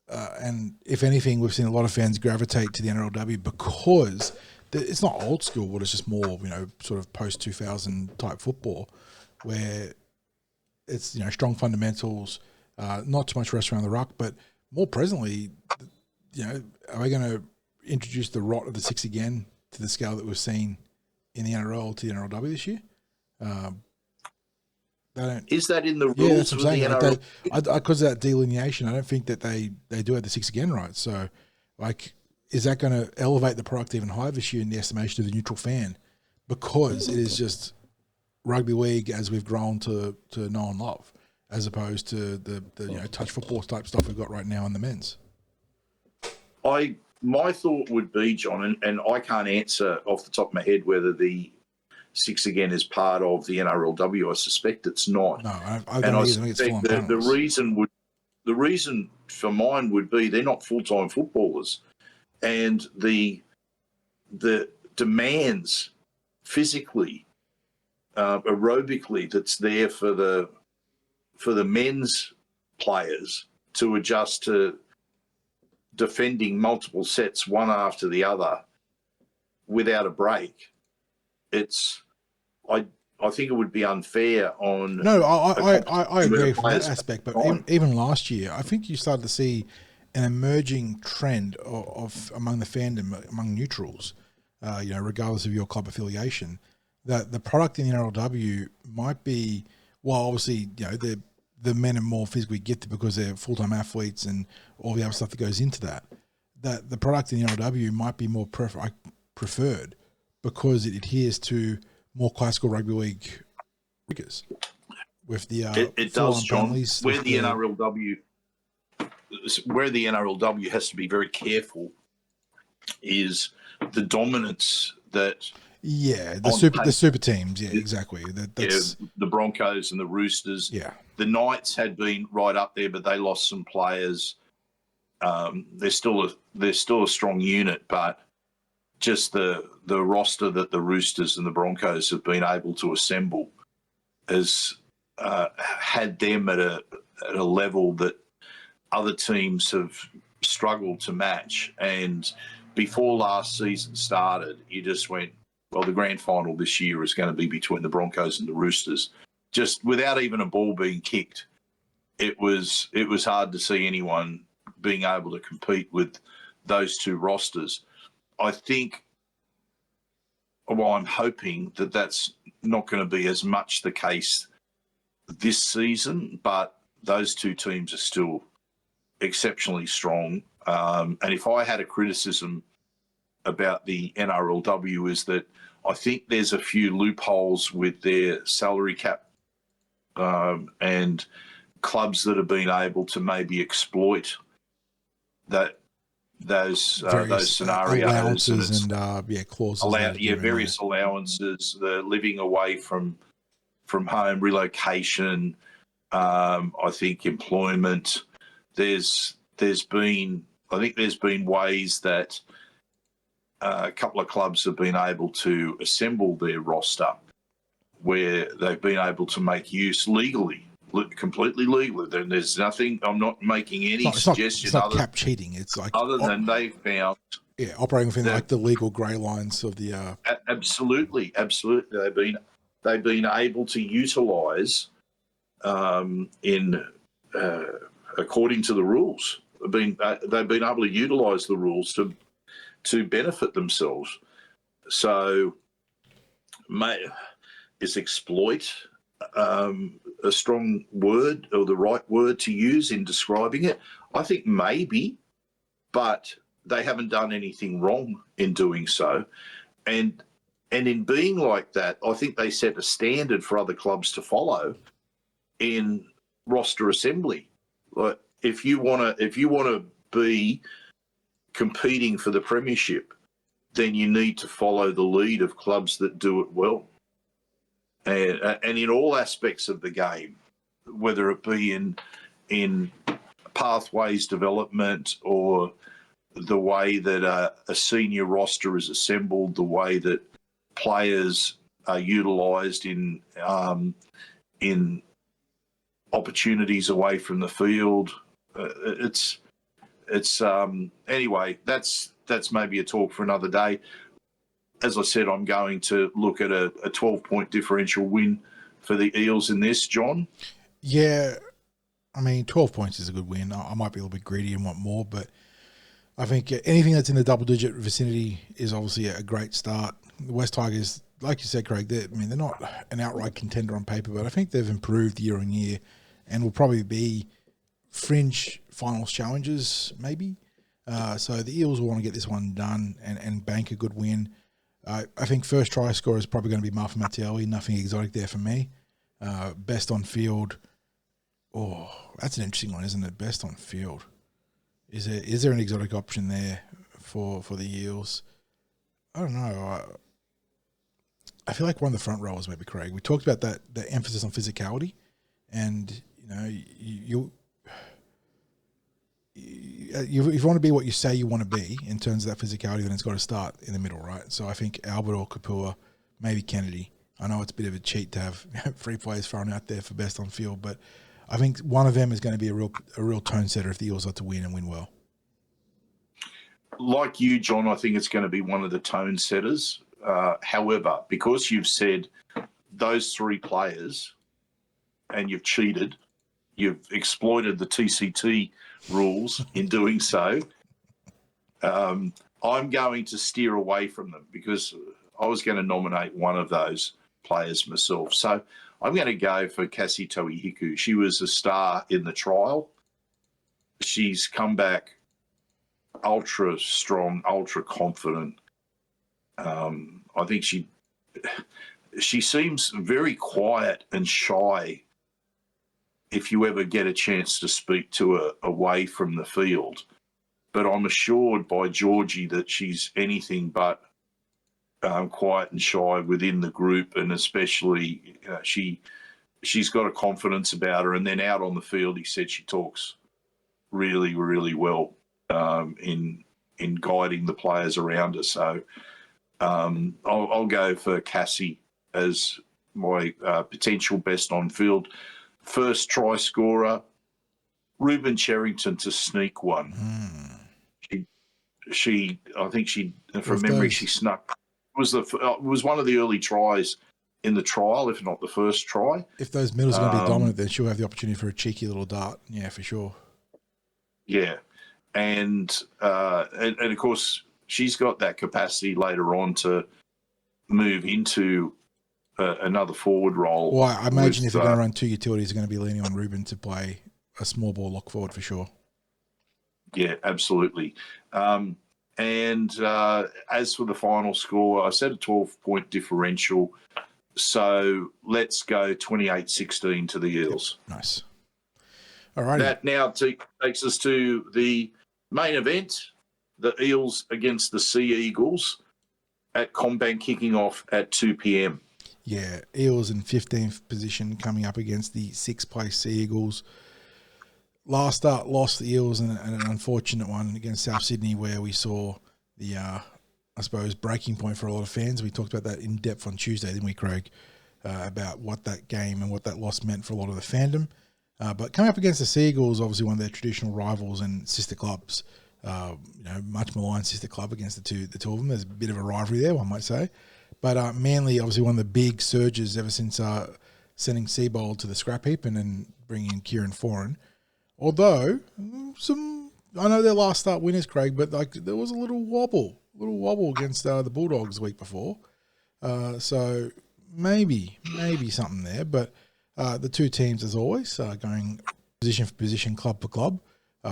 And if anything, we've seen a lot of fans gravitate to the NRLW because it's not old school, but it's just more, sort of post-2000 type football, where it's, strong fundamentals, not too much rest around the ruck, but more presently, are we going to introduce the rot of the six again to the scale that we've seen in the NRL to the NRLW this year? Is that in the rules? Yeah, that's what I'm saying. The NRL? Because of that delineation, I don't think that they do have the six again right. So, is that going to elevate the product even higher this year in the estimation of the neutral fan? Because it is just rugby league as we've grown to know and love, as opposed to the touch football type stuff we've got right now in the men's. My thought would be, John, and I can't answer off the top of my head whether the six again is part of the NRLW. I suspect it's not. No, I don't think it's full on the reason for mine would be they're not full-time footballers, and the demands physically, aerobically, that's there for the men's players to adjust to defending multiple sets one after the other without a break. I think it would be unfair on. No, I agree from that aspect. But even last year, I think you started to see an emerging trend of among the fandom, among neutrals, regardless of your club affiliation, that the product in the NRLW might be, well, obviously, the men are more physically gifted because they're full-time athletes and all the other stuff that goes into that. That the product in the NRLW might be more preferred because it adheres to more classical rugby league rigors. With the it does, John. Where the NRLW has to be very careful is the dominance that. Yeah, the super teams. Yeah, exactly. That's the Broncos and the Roosters. Yeah, the Knights had been right up there, but they lost some players. They're still a strong unit, but just the roster that the Roosters and the Broncos have been able to assemble has had them at a level that other teams have struggled to match. And before last season started, you just went, well, the grand final this year is going to be between the Broncos and the Roosters. Just without even a ball being kicked, it was hard to see anyone being able to compete with those two rosters. I think, well, I'm hoping that that's not going to be as much the case this season, but those two teams are still exceptionally strong. And if I had a criticism about the NRLW is that I think there's a few loopholes with their salary cap and clubs that have been able to maybe exploit those scenarios, allowances and clauses. Various allowances, the living away from home, relocation. I think employment. There's been ways that a couple of clubs have been able to assemble their roster where they've been able to make use legally, completely legally. Then there's nothing. I'm not making any suggestion. It's not cap cheating. It's like other than they found. Yeah, operating within like the legal grey lines of the. Absolutely. They've been able to utilise according to the rules. They've been able to utilise the rules to benefit themselves. So is exploit a strong word or the right word to use in describing it? I think maybe, but they haven't done anything wrong in doing so. And in being like that, I think they set a standard for other clubs to follow in roster assembly. Like if you want to be competing for the Premiership, then you need to follow the lead of clubs that do it well. And in all aspects of the game, whether it be in pathways development or the way that a senior roster is assembled, the way that players are utilised in opportunities away from the field. Anyway, that's maybe a talk for another day. As I said, I'm going to look at a 12-point differential win for the Eels in this, John. Yeah, I mean, 12 points is a good win. I might be a little bit greedy and want more, but I think anything that's in the double-digit vicinity is obviously a great start. The West Tigers, like you said, Craig, they're not an outright contender on paper, but I think they've improved year on year and will probably be fringe finals challenges, maybe. So the Eels will want to get this one done and bank a good win. I think first try scorer is probably going to be Marfa Mattielli. Nothing exotic there for me. Best on field. Oh, that's an interesting one, isn't it? Best on field. Is there an exotic option there for the Eels? I don't know. I feel like one of the front rowers, maybe Craig. We talked about the emphasis on physicality, and you if you want to be what you say you want to be in terms of that physicality, then it's got to start in the middle, right? So I think Albert or Kapua, maybe Kennedy. I know it's a bit of a cheat to have three players thrown out there for best on field, but I think one of them is going to be a real tone setter if the Eels are to win and win well. Like you, John, I think it's going to be one of the tone setters. However, because you've said those three players and you've cheated, you've exploited the TCT rules in doing so, I'm going to steer away from them because I was going to nominate one of those players myself. So I'm going to go for Cassie Toihiku. She was a star in the trial. She's come back ultra strong, ultra confident. I think she seems very quiet and shy if you ever get a chance to speak to her away from the field. But I'm assured by Georgie that she's anything but quiet and shy within the group, and especially she's got a confidence about her. And then out on the field, he said she talks really, really well in guiding the players around her. So I'll go for Cassie as my potential best on field. First try scorer, Ruben Cherrington to sneak one. I think from memory, she snuck. It was one of the early tries in the trial, if not the first try. If those middles are going to be dominant, then she'll have the opportunity for a cheeky little dart. Yeah, for sure. Yeah, and of course she's got that capacity later on to move into another forward role. Well, I imagine if they're going to run two utilities, they're going to be leaning on Ruben to play a small ball lock forward for sure. Yeah, absolutely. And as for the final score, I said a 12-point differential. So let's go 28-16 to the Eels. Yep, nice. All right. That now takes us to the main event, the Eels against the Sea Eagles at CommBank, kicking off at 2 p.m. Yeah, Eels in 15th position coming up against the 6th place Sea Eagles. Last start lost the Eels in an unfortunate one against South Sydney, where we saw the, I suppose, breaking point for a lot of fans. We talked about that in depth on Tuesday, didn't we, Craig? About what that game and what that loss meant for a lot of the fandom. But coming up against the Sea Eagles, obviously one of their traditional rivals and sister clubs, much maligned sister club against the two of them. There's a bit of a rivalry there, one might say. But Manly, obviously one of the big surges ever since sending Seabold to the scrap heap and then bringing in Kieran Foran. Although, I know their last start winners, Craig, but there was a little wobble against the Bulldogs the week before. So maybe something there. But the two teams, as always, going position for position, club for club.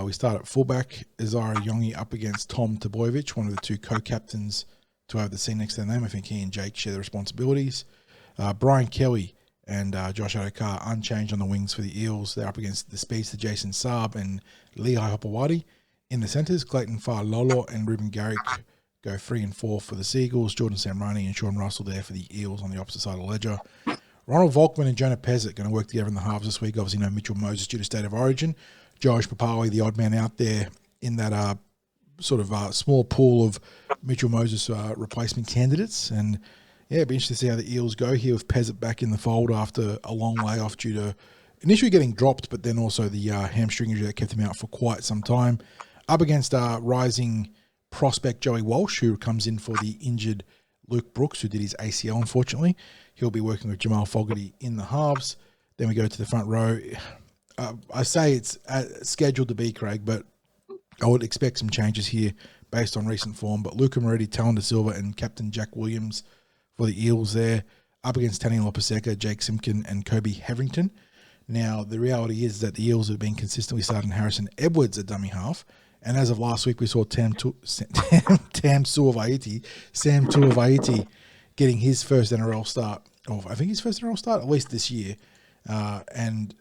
We start at fullback, Isaiah Yongi up against Tom Tebojevic, one of the two co-captains to have the C next to their name. I think he and Jake share the responsibilities. Brian Kelly and Josh Adokar unchanged on the wings for the Eels. They're up against the speedster Jason Saab and Lehigh Hopewadi. In the centres, Clayton Fa'alolo and Ruben Garrick go 3 and 4 for the Seagulls. Jordan Samrani and Sean Russell there for the Eels on the opposite side of the ledger. Ronald Volkman and Jonah Pezzett going to work together in the halves this week. Obviously, no Mitchell Moses due to state of origin. Josh Papawi, the odd man out there in that sort of small pool of Mitchell Moses replacement candidates. And, yeah, it'd be interesting to see how the Eels go here with Pezzett back in the fold after a long layoff due to initially getting dropped, but then also the hamstring injury that kept him out for quite some time. Up against rising prospect Joey Walsh, who comes in for the injured Luke Brooks, who did his ACL, unfortunately. He'll be working with Jamal Fogarty in the halves. Then we go to the front row. I say it's scheduled to be, Craig, but I would expect some changes here based on recent form. But Luca Moretti, Talon De Silva, and Captain Jack Williams for the Eels there. Up against Tani Lopaseka, Jake Simpkin, and Kobe Hetherington. Now, the reality is that the Eels have been consistently starting Harrison Edwards at dummy half. And as of last week, we saw Sam Tuavaiti getting his first NRL start. Or I think his first NRL start, at least this year. And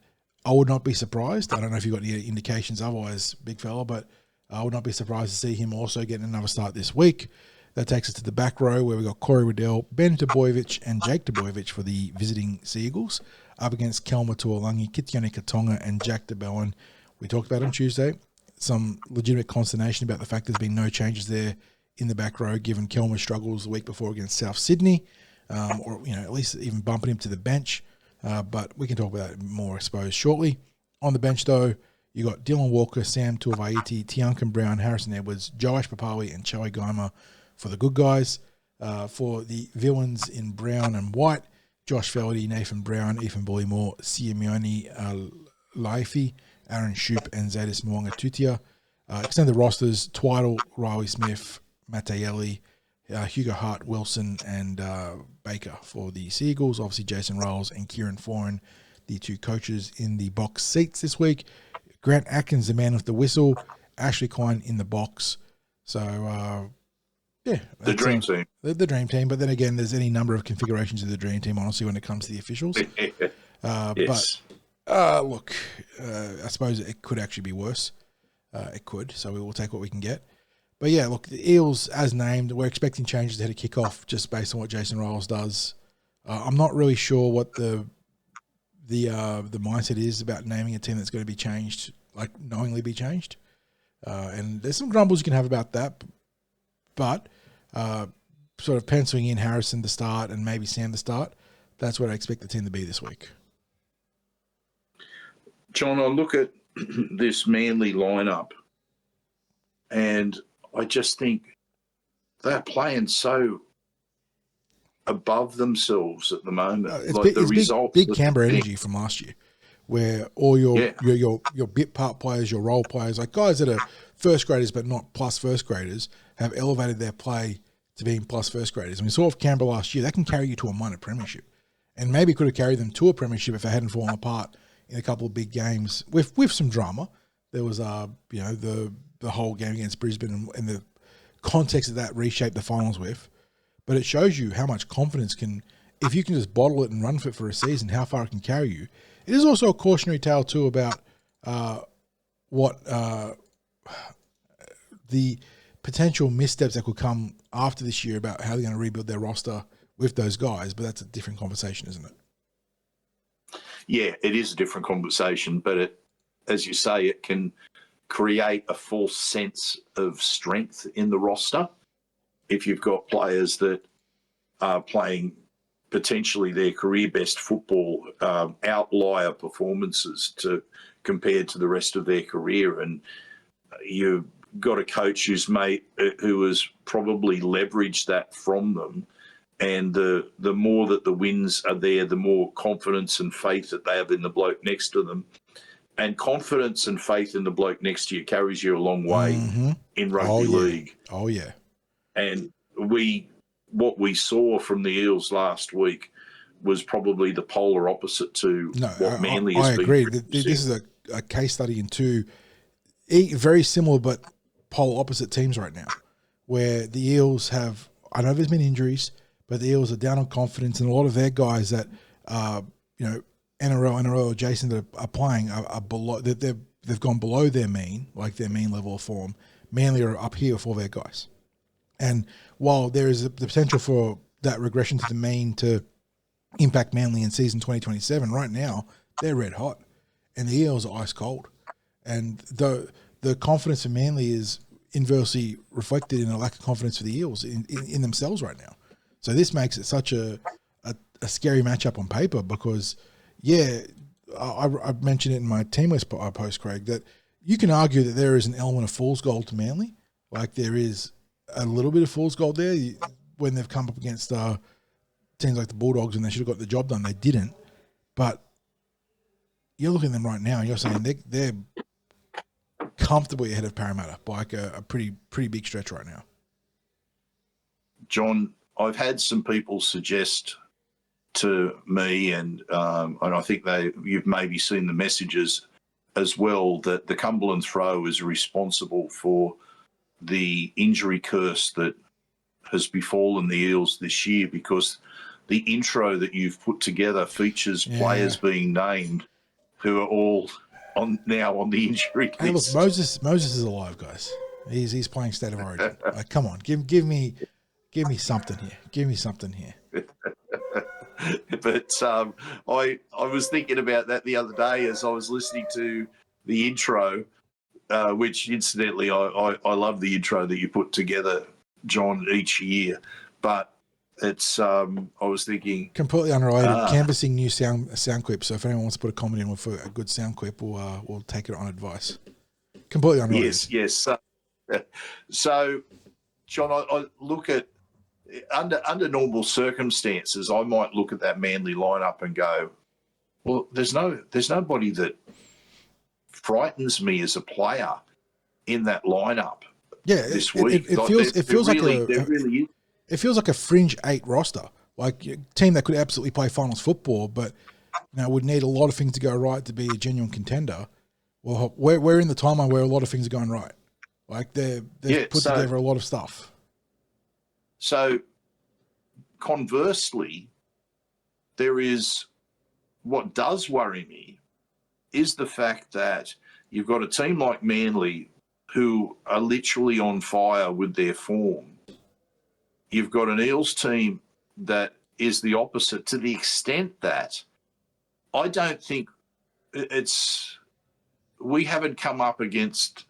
I would not be surprised. I don't know if you've got any indications otherwise, big fella, but I would not be surprised to see him also getting another start this week. That takes us to the back row where we got Corey Riddell, Ben Tebojevic, and Jake Tebojevic for the visiting Seagulls. Up against Kelma Tuolangi, Kitione Katonga, and Jack DeBowen. We talked about on Tuesday. Some legitimate consternation about the fact there's been no changes there in the back row, given Kelma's struggles the week before against South Sydney, or at least even bumping him to the bench. But we can talk about that more, I suppose, shortly. On the bench, though, you got Dylan Walker, Sam Tuavaiti, Tiankan Brown, Harrison Edwards, Joash Papawi, and Chowie Geimer for the good guys. For the villains in brown and white, Josh Feldy, Nathan Brown, Ethan Bullymore, Simeone Laifi, Aaron Shoup, and Zadis Mwanga Tutia. Extend the rosters, Twiddle, Riley Smith, Matayeli, Hugo Hart, Wilson, and Baker for the Seagulls. Obviously, Jason Rolls and Kieran Foran, the two coaches in the box seats this week. Grant Atkins, the man with the whistle. Ashley Klein in the box. So, yeah. The dream team. The dream team. But then again, there's any number of configurations of the dream team, honestly, when it comes to the officials. Yes. But, look, I suppose it could actually be worse. It could. So we will take what we can get. But yeah, look, the Eels, as named, we're expecting changes ahead of kickoff just based on what Jason Rolls does. I'm not really sure what the mindset is about naming a team that's going to be changed, like knowingly be changed. And there's some grumbles you can have about that. But sort of penciling in Harrison to start and maybe Sam to start, that's what I expect the team to be this week. John, I look at this Manly lineup and I just think they're playing so above themselves at the moment. Big Canberra energy from last year, where all your bit part players, your role players, like guys that are first graders but not plus first graders, have elevated their play to being plus first graders. And we saw with Canberra last year, that can carry you to a minor premiership, and maybe could have carried them to a premiership if they hadn't fallen apart in a couple of big games with some drama. There was the whole game against Brisbane and the context of that reshaped the finals with. But it shows you how much confidence if you can just bottle it and run for it for a season, how far it can carry you. It is also a cautionary tale too about what the potential missteps that could come after this year about how they're going to rebuild their roster with those guys. But that's a different conversation, isn't it? Yeah, it is a different conversation, but as you say, it can create a false sense of strength in the roster if you've got players that are playing potentially their career best football, outlier performances compared to the rest of their career. And you've got a coach who has probably leveraged that from them. And the more that the wins are there, the more confidence and faith that they have in the bloke next to them. And confidence and faith in the bloke next to you carries you a long way in rugby league. Oh, yeah. And we what we saw from the Eels last week was probably the polar opposite to what Manly has been. I agree. This is a case study in two very similar but polar opposite teams right now, where the Eels have, I know there's been injuries, but the Eels are down on confidence, and a lot of their guys that NRL adjacent that are playing are below. They've gone below their mean, like their mean level of form. Manly are up here for their guys, and while there is the potential for that regression to the mean to impact Manly in season 2027, right now they're red hot, and the Eels are ice cold, and the confidence of Manly is inversely reflected in a lack of confidence for the Eels in themselves right now. So this makes it such a scary matchup on paper because, I mentioned it in my team list post, Craig, that you can argue that there is an element of fool's gold to Manly. Like there is a little bit of fool's gold there when they've come up against teams like the Bulldogs and they should have got the job done. They didn't. But you're looking at them right now and you're saying they're comfortably ahead of Parramatta by like a pretty big stretch right now. John, I've had some people suggest to me, and I think you've maybe seen the messages as well, that the Cumberland throw is responsible for the injury curse that has befallen the Eels this year, because the intro that you've put together features players being named who are all now on the injury list. Hey, look, Moses is alive, guys. He's playing State of Origin. Like, come on, give me something here. Give me something here. But I was thinking about that the other day as I was listening to the intro, which incidentally I love the intro that you put together, John, each year. But it's I was thinking completely unrelated, canvassing new sound clips. So if anyone wants to put a comment in with a good sound clip, we'll take it on advice. Completely unrelated. Yes. So John, I look at under normal circumstances, I might look at that Manly lineup and go, well, there's nobody that frightens me as a player in that lineup. Yeah, this week. It feels like a fringe 8 roster, like a team that could absolutely play finals football, but would need a lot of things to go right to be a genuine contender. Well, we're in the timeline where a lot of things are going right. Like they've put together a lot of stuff. So, conversely, there is what does worry me is the fact that you've got a team like Manly who are literally on fire with their form. You've got an Eels team that is the opposite, to the extent that I don't think we haven't come up against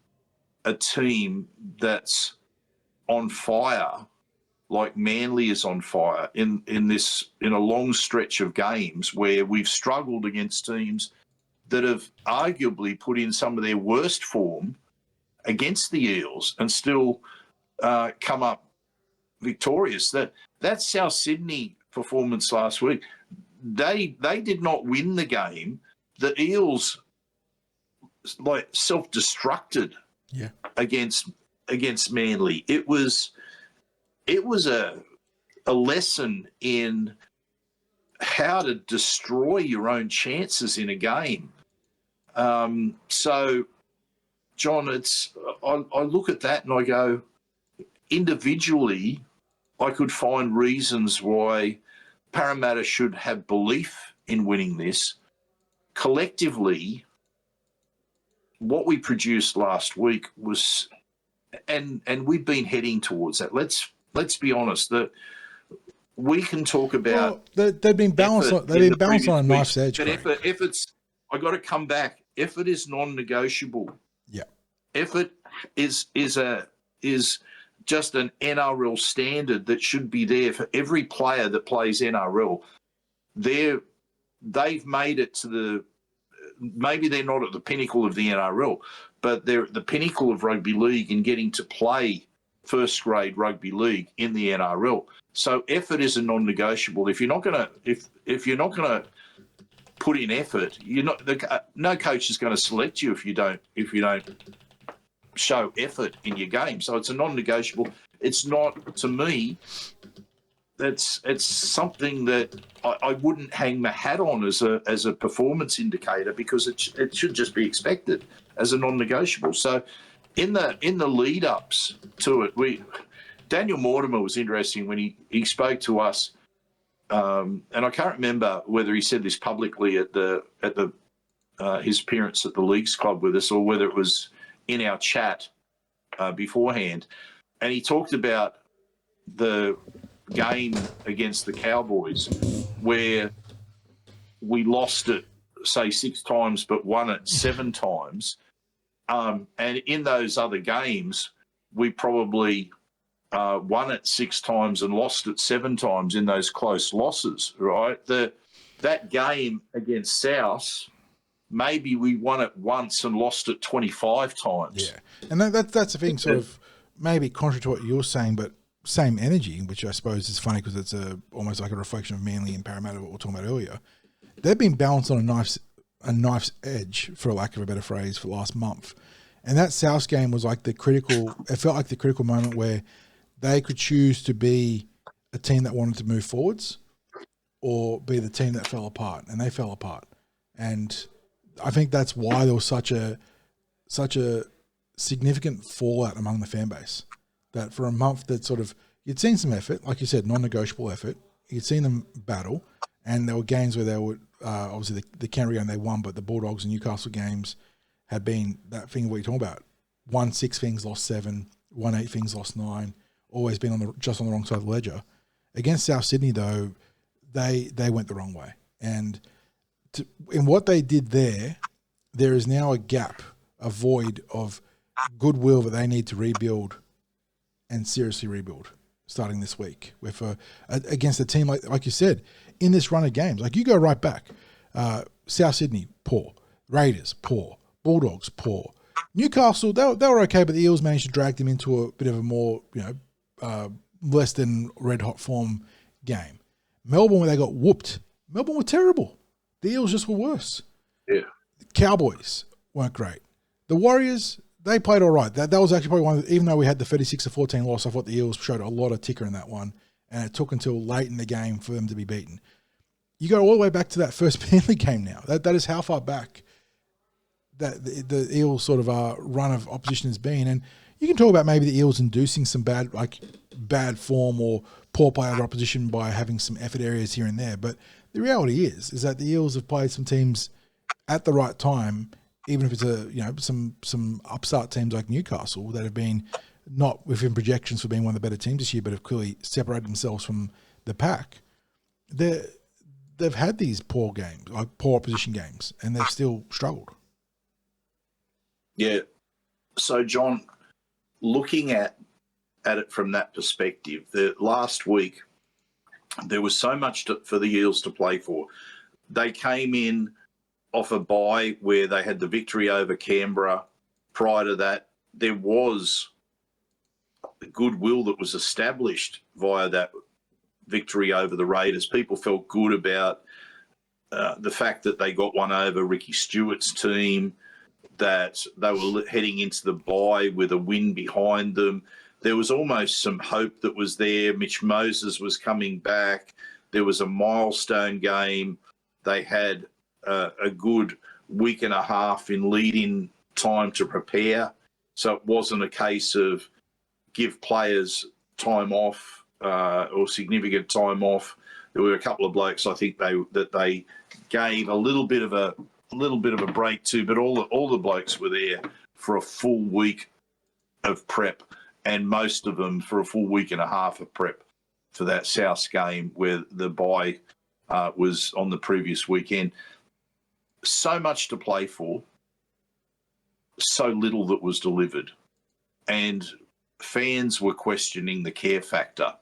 a team that's on fire like Manly is on fire in a long stretch of games where we've struggled against teams that have arguably put in some of their worst form against the Eels and still come up victorious. That South Sydney performance last week, they did not win the game. The Eels self-destructed against Manly. It was a lesson in how to destroy your own chances in a game. So, John, I look at that and I go, individually, I could find reasons why Parramatta should have belief in winning this. Collectively, what we produced last week was, and we've been heading towards that. Let's be honest, that we can talk about. They've been balanced. They've been balanced on a knife's edge. But effort's, I got to come back. Effort is non-negotiable. Yeah. Effort is just an NRL standard that should be there for every player that plays NRL. They've made it to the. Maybe they're not at the pinnacle of the NRL, but they're at the pinnacle of rugby league in getting to play first grade rugby league in the NRL. So effort is a non-negotiable. If you're not going to put in effort, no coach is going to select you if you don't show effort in your game. So it's a non-negotiable. It's not, to me, it's something that I wouldn't hang my hat on as a performance indicator, because it should just be expected as a non-negotiable. So in the lead ups to it, Daniel Mortimer was interesting when he spoke to us, and I can't remember whether he said this publicly at his appearance at the Leagues Club with us, or whether it was in our chat beforehand. And he talked about the game against the Cowboys, where we lost it, say, 6 times, but won it 7 times. And in those other games, we probably won it 6 times and lost it 7 times in those close losses, right? That game against South, maybe we won it once and lost it 25 times. Yeah, and that's the thing, sort of maybe contrary to what you're saying, but same energy, which I suppose is funny because it's almost like a reflection of Manly and Parramatta, what we were talking about earlier. They've been balanced on a knife's edge, for lack of a better phrase, for the last month. And that South game was like it felt like the critical moment where they could choose to be a team that wanted to move forwards or be the team that fell apart, and they fell apart. And I think that's why there was such a significant fallout among the fan base. That for a month that sort of, you'd seen some effort, like you said, non-negotiable effort. You'd seen them battle, and there were games where they would, obviously the Canterbury game they won, but the Bulldogs and Newcastle games had been that thing what you're talking about. Won 6 things, lost 7, won 8 things, lost 9, always been just on the wrong side of the ledger. Against South Sydney, though, they went the wrong way. And in what they did there is now a gap, a void of goodwill that they need to rebuild and seriously rebuild starting this week. Where against a team like you said, in this run of games, like you go right back, South Sydney, poor. Raiders, poor. Bulldogs, poor. Newcastle, they were okay, but the Eels managed to drag them into a bit of a more, less than red-hot form game. Melbourne, where they got whooped. Melbourne were terrible. The Eels just were worse. Yeah. Cowboys weren't great. The Warriors, they played all right. That was actually probably one of the, even though we had the 36-14 loss, I thought the Eels showed a lot of ticker in that one, and it took until late in the game for them to be beaten. You go all the way back to that first Manly game now. That is how far back that the Eels sort of run of opposition has been. And you can talk about maybe the Eels inducing some bad form or poor play of opposition by having some effort areas here and there. But the reality is that the Eels have played some teams at the right time, even if it's some upstart teams like Newcastle that have been not within projections for being one of the better teams this year, but have clearly separated themselves from the pack. They've had these poor games, like poor opposition games, and they've still struggled. Yeah. So, John, looking at it from that perspective, the last week there was so much for the Eels to play for. They came in off a bye where they had the victory over Canberra. Prior to that, there was goodwill that was established via that victory over the Raiders. People felt good about the fact that they got one over Ricky Stewart's team, that they were heading into the bye with a win behind them. There was almost some hope that was there. Mitch Moses was coming back. There was a milestone game. They had a good week and a half in lead-in time to prepare. So it wasn't a case of give players time off or significant time off. There were a couple of blokes I think they gave a little bit of a break to, but all the blokes were there for a full week of prep, and most of them for a full week and a half of prep for that South game where the bye was on the previous weekend. So much to play for, so little that was delivered, and fans were questioning the care factor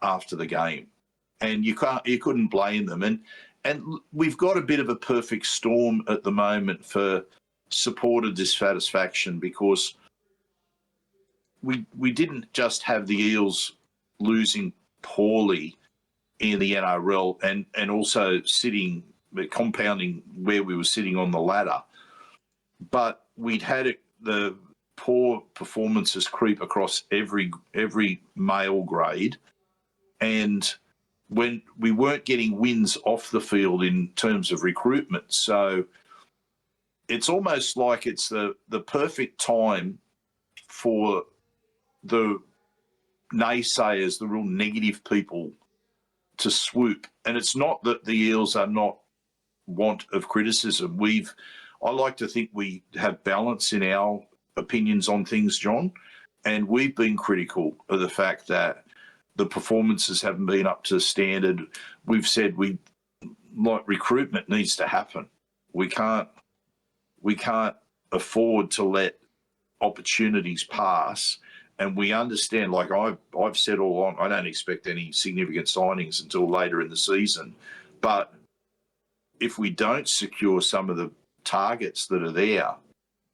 after the game, and you couldn't blame them. And we've got a bit of a perfect storm at the moment for supporter dissatisfaction, because we didn't just have the Eels losing poorly in the NRL and also compounding where we were sitting on the ladder, but we'd had the poor performances creep across every male grade, and when we weren't getting wins off the field in terms of recruitment. So it's almost like it's the perfect time for the naysayers, the real negative people, to swoop. And it's not that the Eels are not want of criticism. I like to think we have balance in our opinions on things, John, and we've been critical of the fact that the performances haven't been up to standard. We've said recruitment needs to happen. We can't afford to let opportunities pass. And we understand, like I've said all along, I don't expect any significant signings until later in the season. But if we don't secure some of the targets that are there,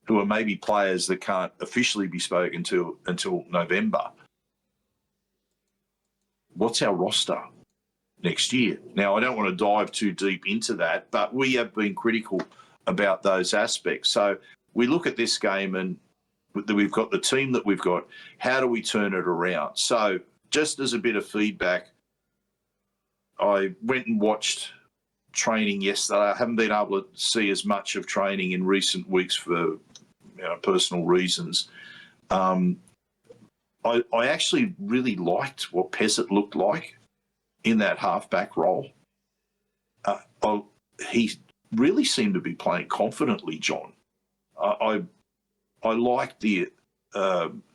who are maybe players that can't officially be spoken to until November, what's our roster next year? Now, I don't want to dive too deep into that, but we have been critical about those aspects. So we look at this game and we've got the team that we've got. How do we turn it around? So just as a bit of feedback, I went and watched training yesterday. I haven't been able to see as much of training in recent weeks for personal reasons. I actually really liked what Pezzett looked like in that halfback role. He really seemed to be playing confidently, John. I liked the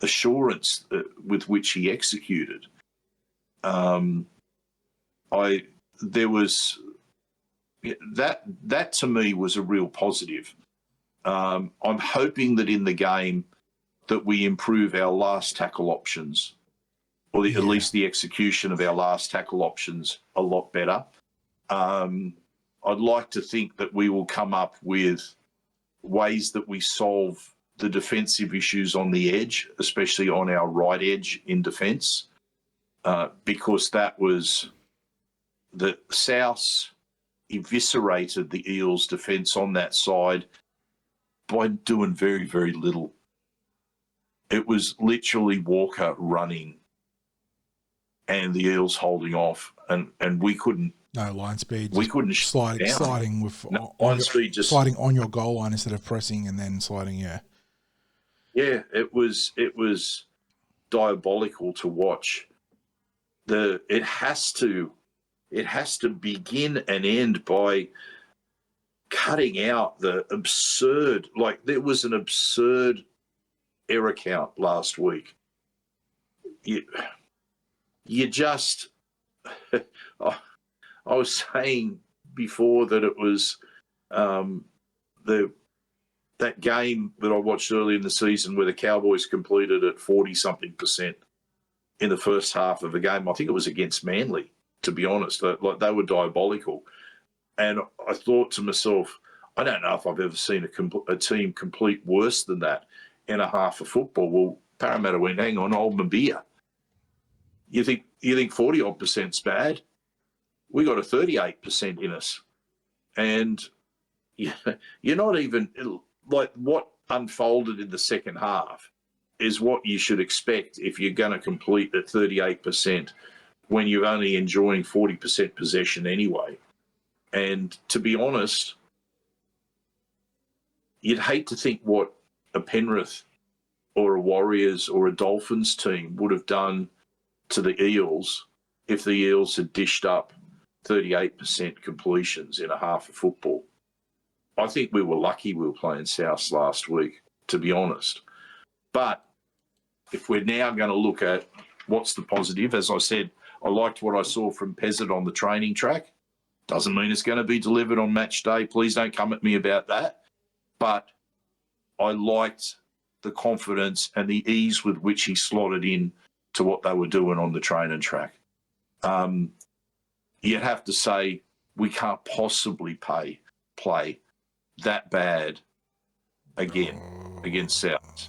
assurance with which he executed. That to me was a real positive. I'm hoping that in the game that we improve our last tackle options, or at least the execution of our last tackle options a lot better. I'd like to think that we will come up with ways that we solve the defensive issues on the edge, especially on our right edge in defence, because that was the Souths eviscerated the Eels' defence on that side by doing very, very little. It was literally Walker running and the Eels holding off, and we couldn't. No line speed. We couldn't sliding with line speed, just sliding on your goal line instead of pressing and then sliding. Yeah, it was diabolical to watch. It has to begin and end by cutting out the absurd. Like, there was an absurd error count last week. You just. I was saying before that it was that game that I watched early in the season where the Cowboys completed at 40-something% in the first half of the game. I think it was against Manly, to be honest. Like, they were diabolical. And I thought to myself, I don't know if I've ever seen a team complete worse than that in a half of football. Well, Parramatta went, hang on, hold my beer. You think 40-odd%'s bad? We got a 38% in us. And you're not even, like, what unfolded in the second half is what you should expect if you're going to complete at 38% when you're only enjoying 40% possession anyway. And to be honest, you'd hate to think what a Penrith or a Warriors or a Dolphins team would have done to the Eels if the Eels had dished up 38% completions in a half of football. I think we were lucky we were playing South last week, to be honest. But if we're now going to look at what's the positive, as I said, I liked what I saw from Pezzett on the training track. Doesn't mean it's going to be delivered on match day. Please don't come at me about that. But I liked the confidence and the ease with which he slotted in to what they were doing on the training track. You'd have to say we can't possibly play that bad again against South.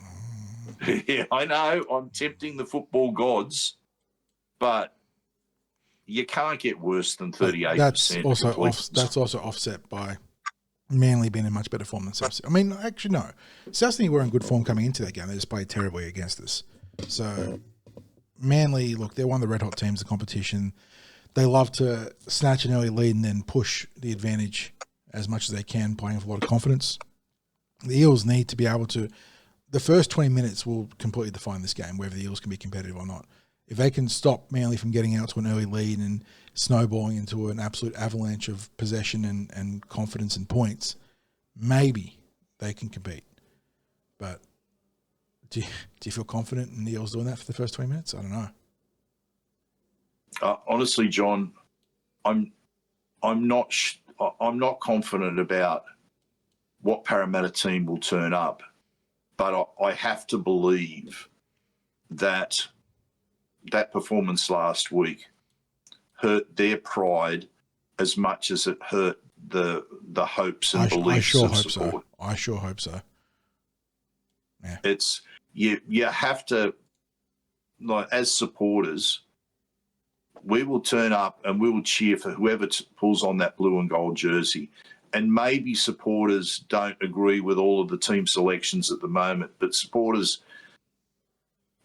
Yeah, I know I'm tempting the football gods, but you can't get worse than 38%. That's also offset by Manly being in much better form than South. I mean, actually, no. South were in good form coming into that game. They just played terribly against us. So Manly, look, they're one of the red hot teams of the competition. They love to snatch an early lead and then push the advantage as much as they can, playing with a lot of confidence. The Eels need to be able to. The first 20 minutes will completely define this game, whether the Eels can be competitive or not. If they can stop Manly from getting out to an early lead and snowballing into an absolute avalanche of possession and confidence and points, maybe they can compete. But do you feel confident in the Eels doing that for the first 20 minutes? I don't know. Honestly, John, I'm not confident about what Parramatta team will turn up, but I have to believe that performance last week hurt their pride as much as it hurt the hopes and beliefs of support. I sure hope so. Yeah. It's you have to, like, as supporters, we will turn up and we will cheer for whoever pulls on that blue and gold jersey. And maybe supporters don't agree with all of the team selections at the moment, but supporters,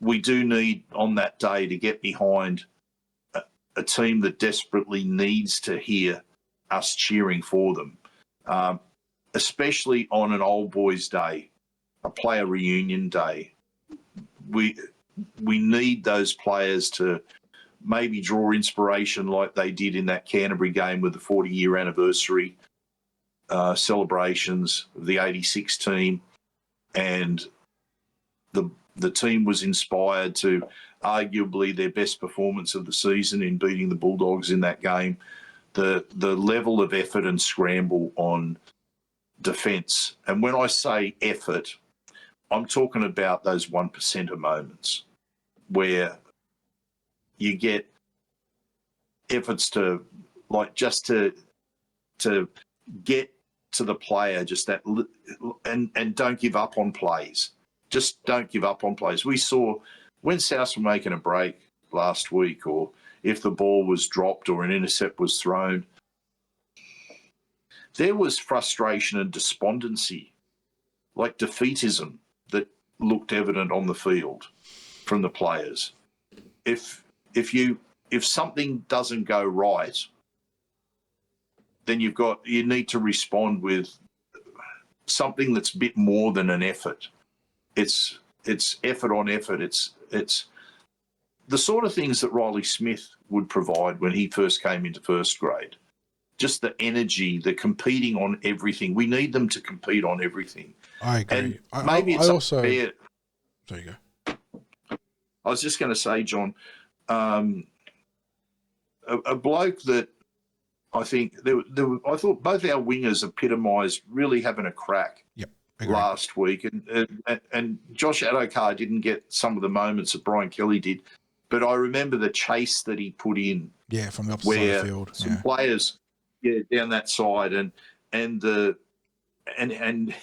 we do need on that day to get behind a team that desperately needs to hear us cheering for them, especially on an old boys day, a player reunion day. We need those players to maybe draw inspiration like they did in that Canterbury game with the 40-year anniversary celebrations of the 86 team, and the team was inspired to arguably their best performance of the season in beating the Bulldogs in that game. The level of effort and scramble on defence, and when I say effort, I'm talking about those 1% of moments where you get efforts to, like, just to get to the player, just that, and don't give up on plays. Just don't give up on plays. We saw when Souths were making a break last week, or if the ball was dropped or an intercept was thrown, there was frustration and despondency, like defeatism, that looked evident on the field from the players. If something doesn't go right, then you need to respond with something that's a bit more than an effort. It's effort on effort. It's the sort of things that Riley Smith would provide when he first came into first grade. Just the energy, the competing on everything. We need them to compete on everything. I agree. And maybe it's also. There you go. I was just going to say, John, a bloke that I think I thought both our wingers epitomised really having a crack. Yep. Last week, and Josh Adokar didn't get some of the moments that Brian Kelly did, but I remember the chase that he put in. Yeah, from the opposite side of the field. Some players, down that side, and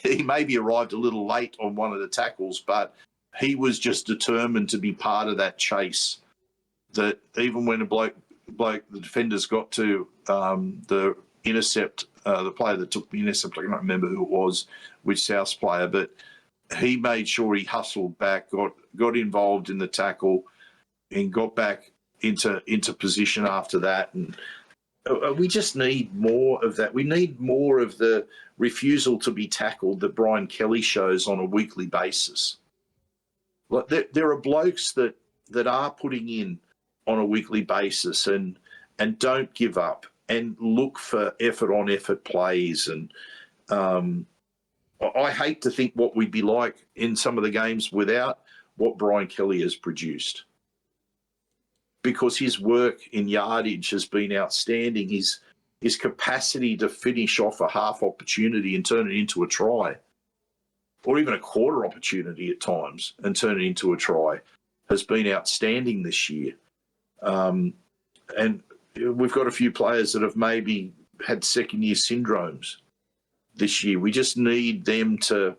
he maybe arrived a little late on one of the tackles, but he was just determined to be part of that chase. That even when the defenders got to the intercept, the player that took the intercept, I can't remember who it was, which South player, but he made sure he hustled back, got involved in the tackle, and got back into position after that. And we just need more of that. We need more of the refusal to be tackled that Brian Kelly shows on a weekly basis. Like there are blokes that are putting in on a weekly basis and don't give up and look for effort on effort plays. And I hate to think what we'd be like in some of the games without what Brian Kelly has produced, because his work in yardage has been outstanding. His capacity to finish off a half opportunity and turn it into a try, or even a quarter opportunity at times and turn it into a try, has been outstanding this year. And we've got a few players that have maybe had second-year syndromes this year. We just need them to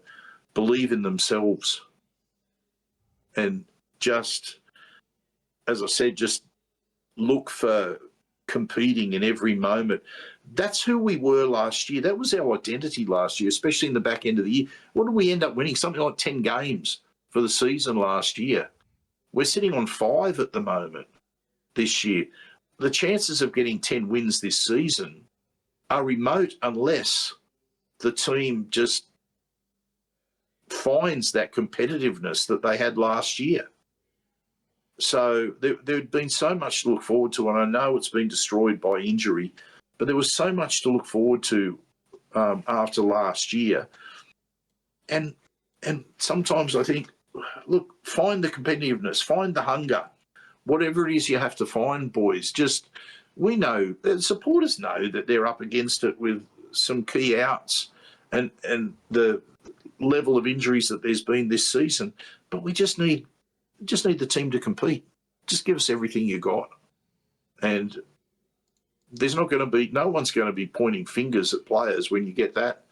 believe in themselves and just, as I said, just look for competing in every moment. That's who we were last year. That was our identity last year, especially in the back end of the year. What did we end up winning? Something like 10 games for the season last year. We're sitting on 5 at the moment this year. The chances of getting 10 wins this season are remote unless the team just finds that competitiveness that they had last year. So there'd been so much to look forward to, and I know it's been destroyed by injury, but there was so much to look forward to after last year. And sometimes I think, look, find the competitiveness, find the hunger, whatever it is you have to find, boys. Just, we know, the supporters know that they're up against it with some key outs and the level of injuries that there's been this season, but we just need the team to compete. Just give us everything you got. And there's not going to be, no one's going to be pointing fingers at players when you get that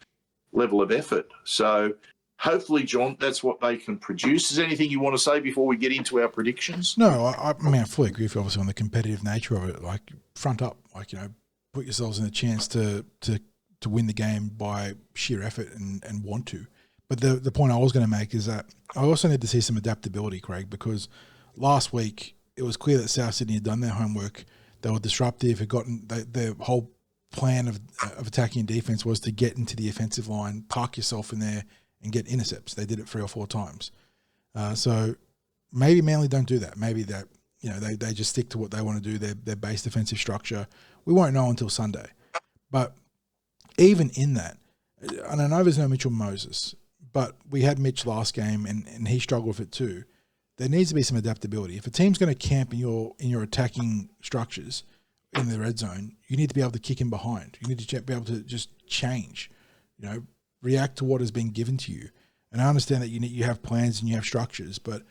level of effort. So hopefully, John, that's what they can produce. Is there anything you want to say before we get into our predictions? No, I mean, I fully agree with you, obviously, on the competitive nature of it. Like, front up, like, you know, put yourselves in a chance to win the game by sheer effort and want to. But the point I was going to make is that I also need to see some adaptability, Craig, because last week it was clear that South Sydney had done their homework. They were disruptive. Had gotten their whole plan of attacking and defense was to get into the offensive line, park yourself in there, and get intercepts. They did it 3 or 4 times. So maybe Manly don't do that. Maybe that, you know, they just stick to what they want to do, their base defensive structure. We won't know until Sunday. But even in that, and I know there's no Mitchell Moses, but we had Mitch last game and he struggled with it too. There needs to be some adaptability. If a team's going to camp in your attacking structures in the red zone, you need to be able to kick in behind. You need to be able to just change, you know, react to what has been given to you. And I understand that you have plans and you have structures, but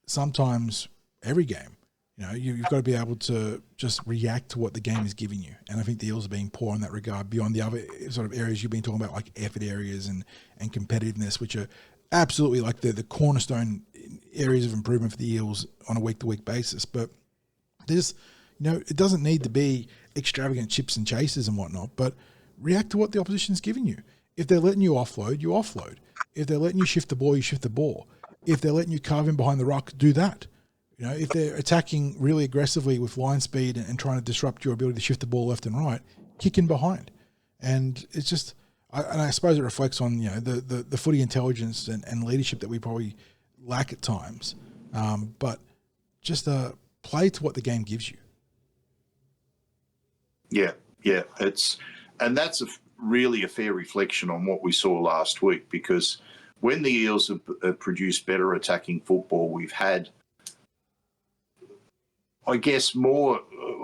sometimes every game, you know, you've got to be able to just react to what the game is giving you. And I think the Eels are being poor in that regard beyond the other sort of areas you've been talking about, like effort areas and competitiveness, which are absolutely like the cornerstone areas of improvement for the Eels on a week-to-week basis. But there's, you know, it doesn't need to be extravagant chips and chases and whatnot, but react to what the opposition's giving you. If they're letting you offload, you offload. If they're letting you shift the ball, you shift the ball. If they're letting you carve in behind the ruck, do that. You know, if they're attacking really aggressively with line speed and trying to disrupt your ability to shift the ball left and right, kick in behind. And it's just, and I suppose it reflects on, you know, the footy intelligence and leadership that we probably lack at times. But just play to what the game gives you. Yeah. And that's really a fair reflection on what we saw last week, because when the Eels have produced better attacking football, we've had, I guess, more.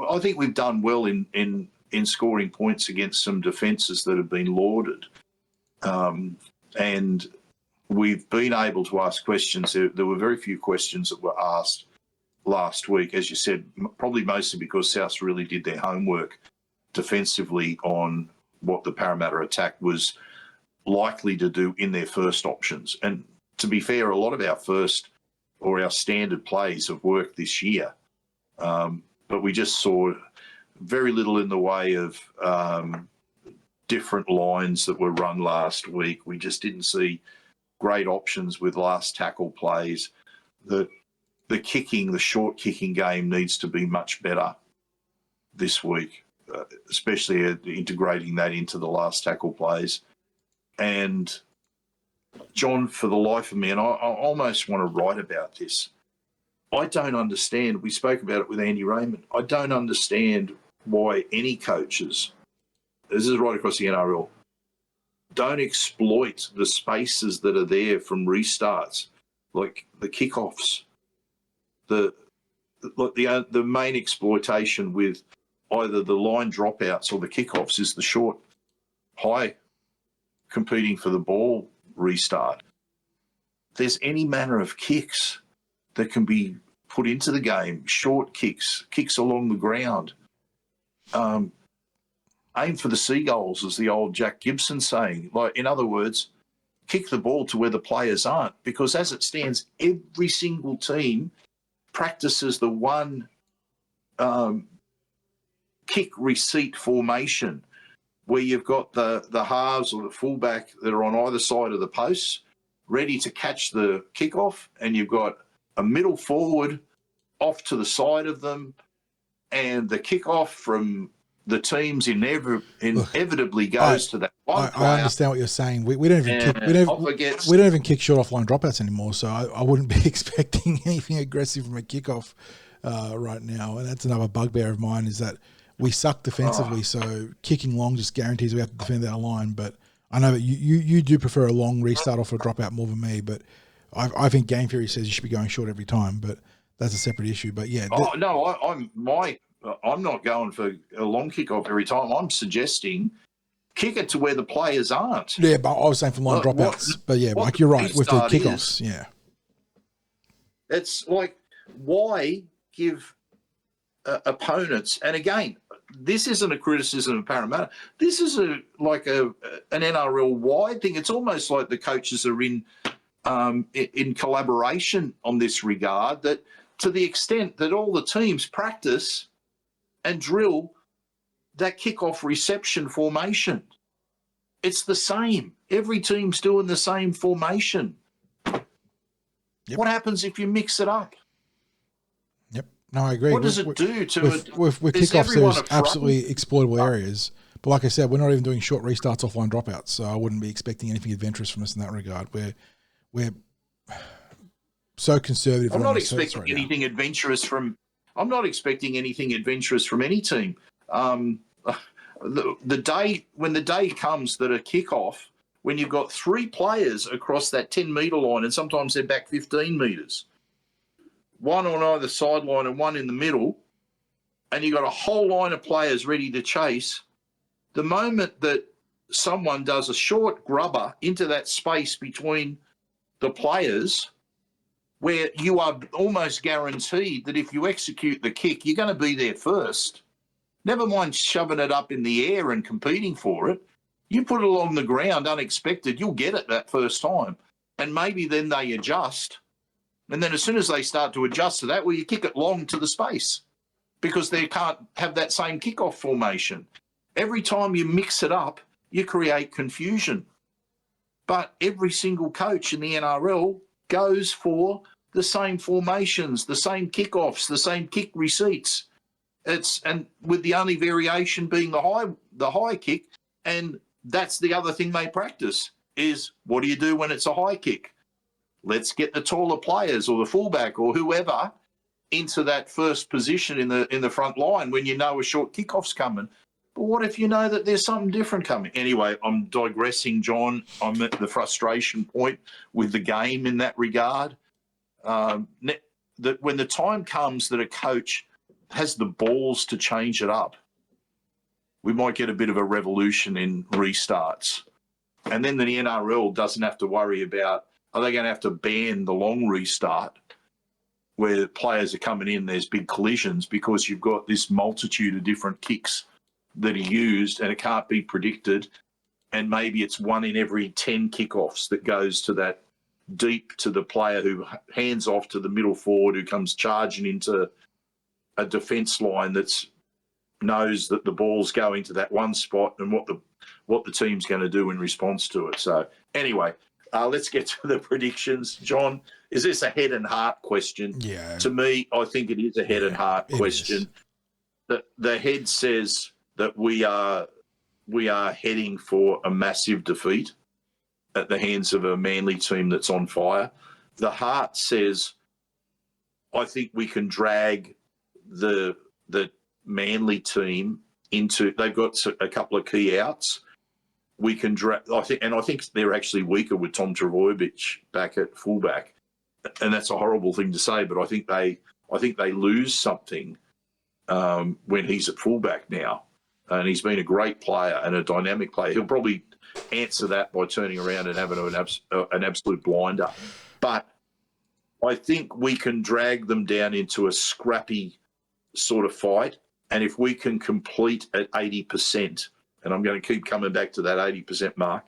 I think we've done well in scoring points against some defences that have been lauded, and we've been able to ask questions. There were very few questions that were asked last week, as you said, probably mostly because South really did their homework defensively on what the Parramatta attack was likely to do in their first options. And to be fair, a lot of our first or our standard plays have worked this year. But we just saw very little in the way of different lines that were run last week. We just didn't see great options with last tackle plays. The kicking, the short kicking game needs to be much better this week, especially integrating that into the last tackle plays. And John, for the life of me, and I almost want to write about this, I don't understand. We spoke about it with Andy Raymond. I don't understand why any coaches, this is right across the NRL, don't exploit the spaces that are there from restarts, like the kickoffs. The main exploitation with either the line dropouts or the kickoffs is the short, high, competing for the ball restart. There's any manner of kicks that can be put into the game, short kicks along the ground. Aim for the seagulls, as the old Jack Gibson saying. Like, in other words, kick the ball to where the players aren't, because as it stands, every single team practices the one kick receipt formation where you've got the halves or the fullback that are on either side of the posts ready to catch the kickoff, and you've got a middle forward off to the side of them, and the kickoff from the teams inevitably goes to that one player. I understand what you're saying. We don't even kick. We don't even kick short offline dropouts anymore. So I wouldn't be expecting anything aggressive from a kickoff right now. And that's another bugbear of mine, is that we suck defensively. So kicking long just guarantees we have to defend our line. But I know that you do prefer a long restart off a dropout more than me. But I think game theory says you should be going short every time. But that's a separate issue. But yeah. I'm not going for a long kickoff every time. I'm suggesting kick it to where the players aren't. Yeah, but I was saying for long dropouts. But yeah, Mike, you're right with the kickoffs. Yeah. It's like, why give opponents, and again, this isn't a criticism of Parramatta. This is an NRL wide thing. It's almost like the coaches are in collaboration on this regard, that to the extent that all the teams practice and drill that kickoff reception formation. It's the same. Every team's doing the same formation. Yep. What happens if you mix it up? Yep. No, I agree. What does it do to it? With kickoffs, there's absolutely exploitable areas. But like I said, we're not even doing short restarts offline dropouts, so I wouldn't be expecting anything adventurous from us in that regard. We're so conservative. I'm not expecting anything adventurous from. I'm not expecting anything adventurous from any team. The day comes that a kickoff, when you've got three players across that 10-metre line, and sometimes they're back 15 metres, one on either sideline and one in the middle, and you've got a whole line of players ready to chase. The moment that someone does a short grubber into that space between the players, where you are almost guaranteed that if you execute the kick, you're going to be there first. Never mind shoving it up in the air and competing for it. You put it along the ground unexpected, you'll get it that first time. And maybe then they adjust. And then as soon as they start to adjust to that, well, you kick it long to the space because they can't have that same kickoff formation. Every time you mix it up, you create confusion. But every single coach in the NRL goes for the same formations, the same kickoffs, the same kick receipts. And with the only variation being the high kick, and that's the other thing they practice is, what do you do when it's a high kick? Let's get the taller players or the fullback or whoever into that first position in the front line when you know a short kickoff's coming. But what if you know that there's something different coming? Anyway, I'm digressing, John. I'm at the frustration point with the game in that regard. That when the time comes that a coach has the balls to change it up, we might get a bit of a revolution in restarts. And then the NRL doesn't have to worry about, are they going to have to ban the long restart where players are coming in, there's big collisions, because you've got this multitude of different kicks that are used and it can't be predicted. And maybe it's one in every 10 kickoffs that goes to that deep to the player who hands off to the middle forward who comes charging into a defence line that's knows that the ball's going to that one spot and what the team's going to do in response to it. So anyway, let's get to the predictions. John, is this a head and heart question? Yeah. To me, I think it is a head and heart question. The head says that we are heading for a massive defeat at the hands of a Manly team that's on fire. The heart says, I think we can drag the Manly team into. They've got a couple of key outs. We can drag. I think they're actually weaker with Tom Trbojevic back at fullback, and that's a horrible thing to say. But I think they lose something when he's at fullback now, and he's been a great player and a dynamic player. He'll probably answer that by turning around and having an absolute blinder. But I think we can drag them down into a scrappy sort of fight. And if we can complete at 80%, and I'm going to keep coming back to that 80% mark,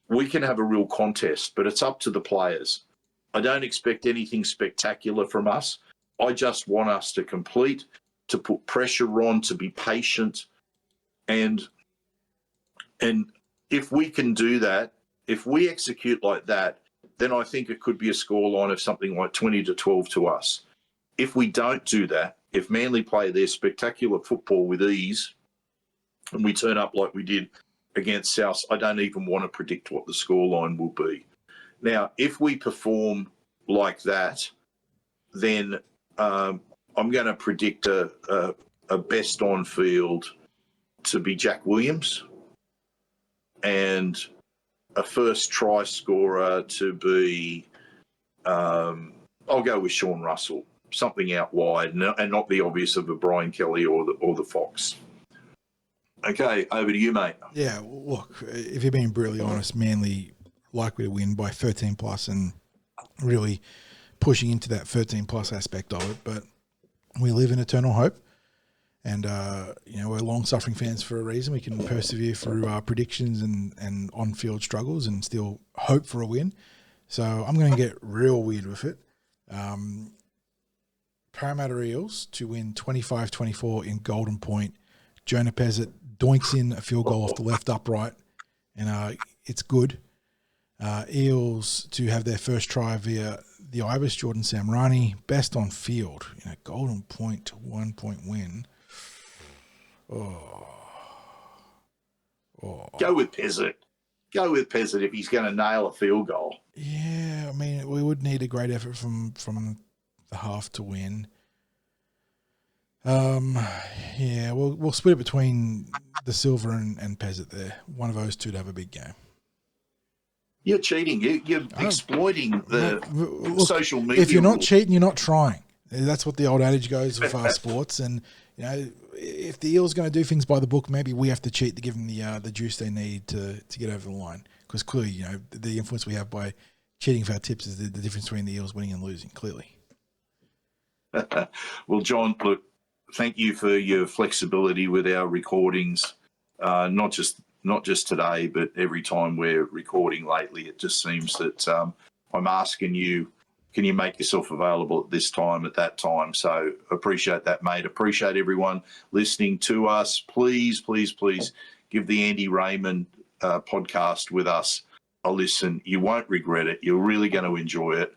we can have a real contest, but it's up to the players. I don't expect anything spectacular from us. I just want us to complete, to put pressure on, to be patient. And if we can do that, if we execute like that, then I think it could be a scoreline of something like 20-12 to us. If we don't do that, if Manly play their spectacular football with ease and we turn up like we did against South, I don't even want to predict what the scoreline will be. Now, if we perform like that, then I'm going to predict a best on field to be Jack Williams and a first try scorer to be, I'll go with Sean Russell, something out wide and not the obvious of a Brian Kelly or the Fox. Okay, over to you, mate. Yeah, look, if you're being brutally honest, Manly likely to win by 13 plus and really pushing into that 13 plus aspect of it. But we live in eternal hope. And, we're long-suffering fans for a reason. We can persevere through our predictions and on-field struggles and still hope for a win. So I'm going to get real weird with it. Parramatta Eels to win 25-24 in Golden Point. Jonah Pezzett doinks in a field goal off the left upright, and it's good. Eels to have their first try via the Ibis, Jordan Samrani, best on field in a Golden Point 1-point win. Go with Pezzett. Go with Pezzett if he's going to nail a field goal. Yeah, I mean, we would need a great effort from the half to win. Yeah, we'll split it between the Silver and Pezzett there. One of those two to have a big game. You're cheating. You're exploiting the social media. If you're not cheating, you're not trying. That's what the old adage goes with our sports. And, if the Eels are going to do things by the book, maybe we have to cheat to give them the juice they need to get over the line. Because clearly, the influence we have by cheating for our tips is the difference between the Eels winning and losing, clearly. Well, John, look, thank you for your flexibility with our recordings. Not just today, but every time we're recording lately, it just seems that I'm asking you, can you make yourself available at this time, at that time? So appreciate that, mate. Appreciate everyone listening to us. Please, please, please give the Andy Raymond podcast with us a listen. You won't regret it. You're really going to enjoy it.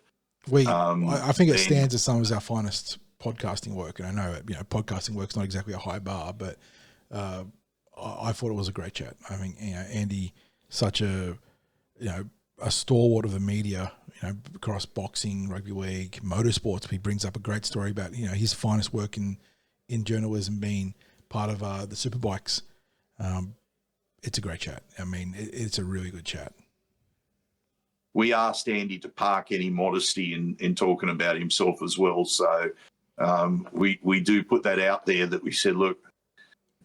I think it stands as some of our finest podcasting work. And I know, podcasting work's not exactly a high bar, but I thought it was a great chat. I think, Andy, such a stalwart of the media, across boxing, rugby league, motorsports. He brings up a great story about, his finest work in journalism being part of the Superbikes. It's a great chat. I mean, it's a really good chat. We asked Andy to park any modesty in talking about himself as well. So we do put that out there that we said, look,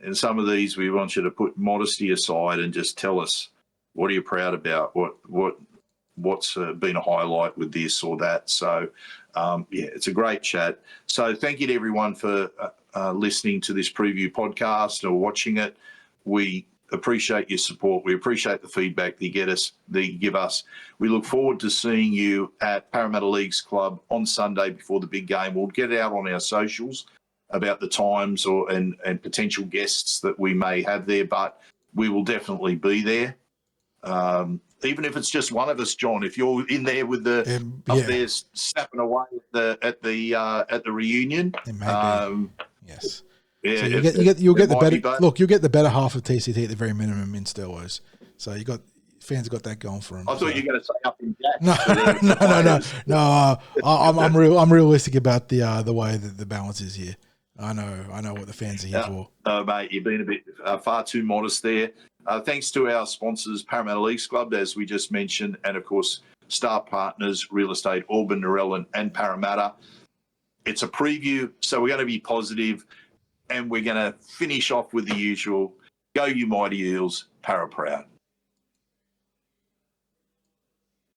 in some of these, we want you to put modesty aside and just tell us, what are you proud about? What's been a highlight with this or that? So, it's a great chat. So thank you to everyone for listening to this preview podcast or watching it. We appreciate your support. We appreciate the feedback that you give us. We look forward to seeing you at Parramatta Leagues Club on Sunday before the big game. We'll get it out on our socials about the times and potential guests that we may have there, but we will definitely be there. Even if it's just one of us, John, if you're in there with up there snapping away at the reunion, yes. Yeah, so you'll get the better look. You'll get the better half of TCT at the very minimum in Sterlos. So fans got that going for them. I thought you were going to say up in Jack. No. I'm realistic about the way that the balance is here. I know what the fans are here for. Mate, you've been a bit far too modest there. Thanks to our sponsors, Parramatta Leagues Club, as we just mentioned, and of course, star partners, Real Estate, Auburn, Narellan, and Parramatta. It's a preview, so we're going to be positive, and we're going to finish off with the usual. Go you mighty Eels, Para proud.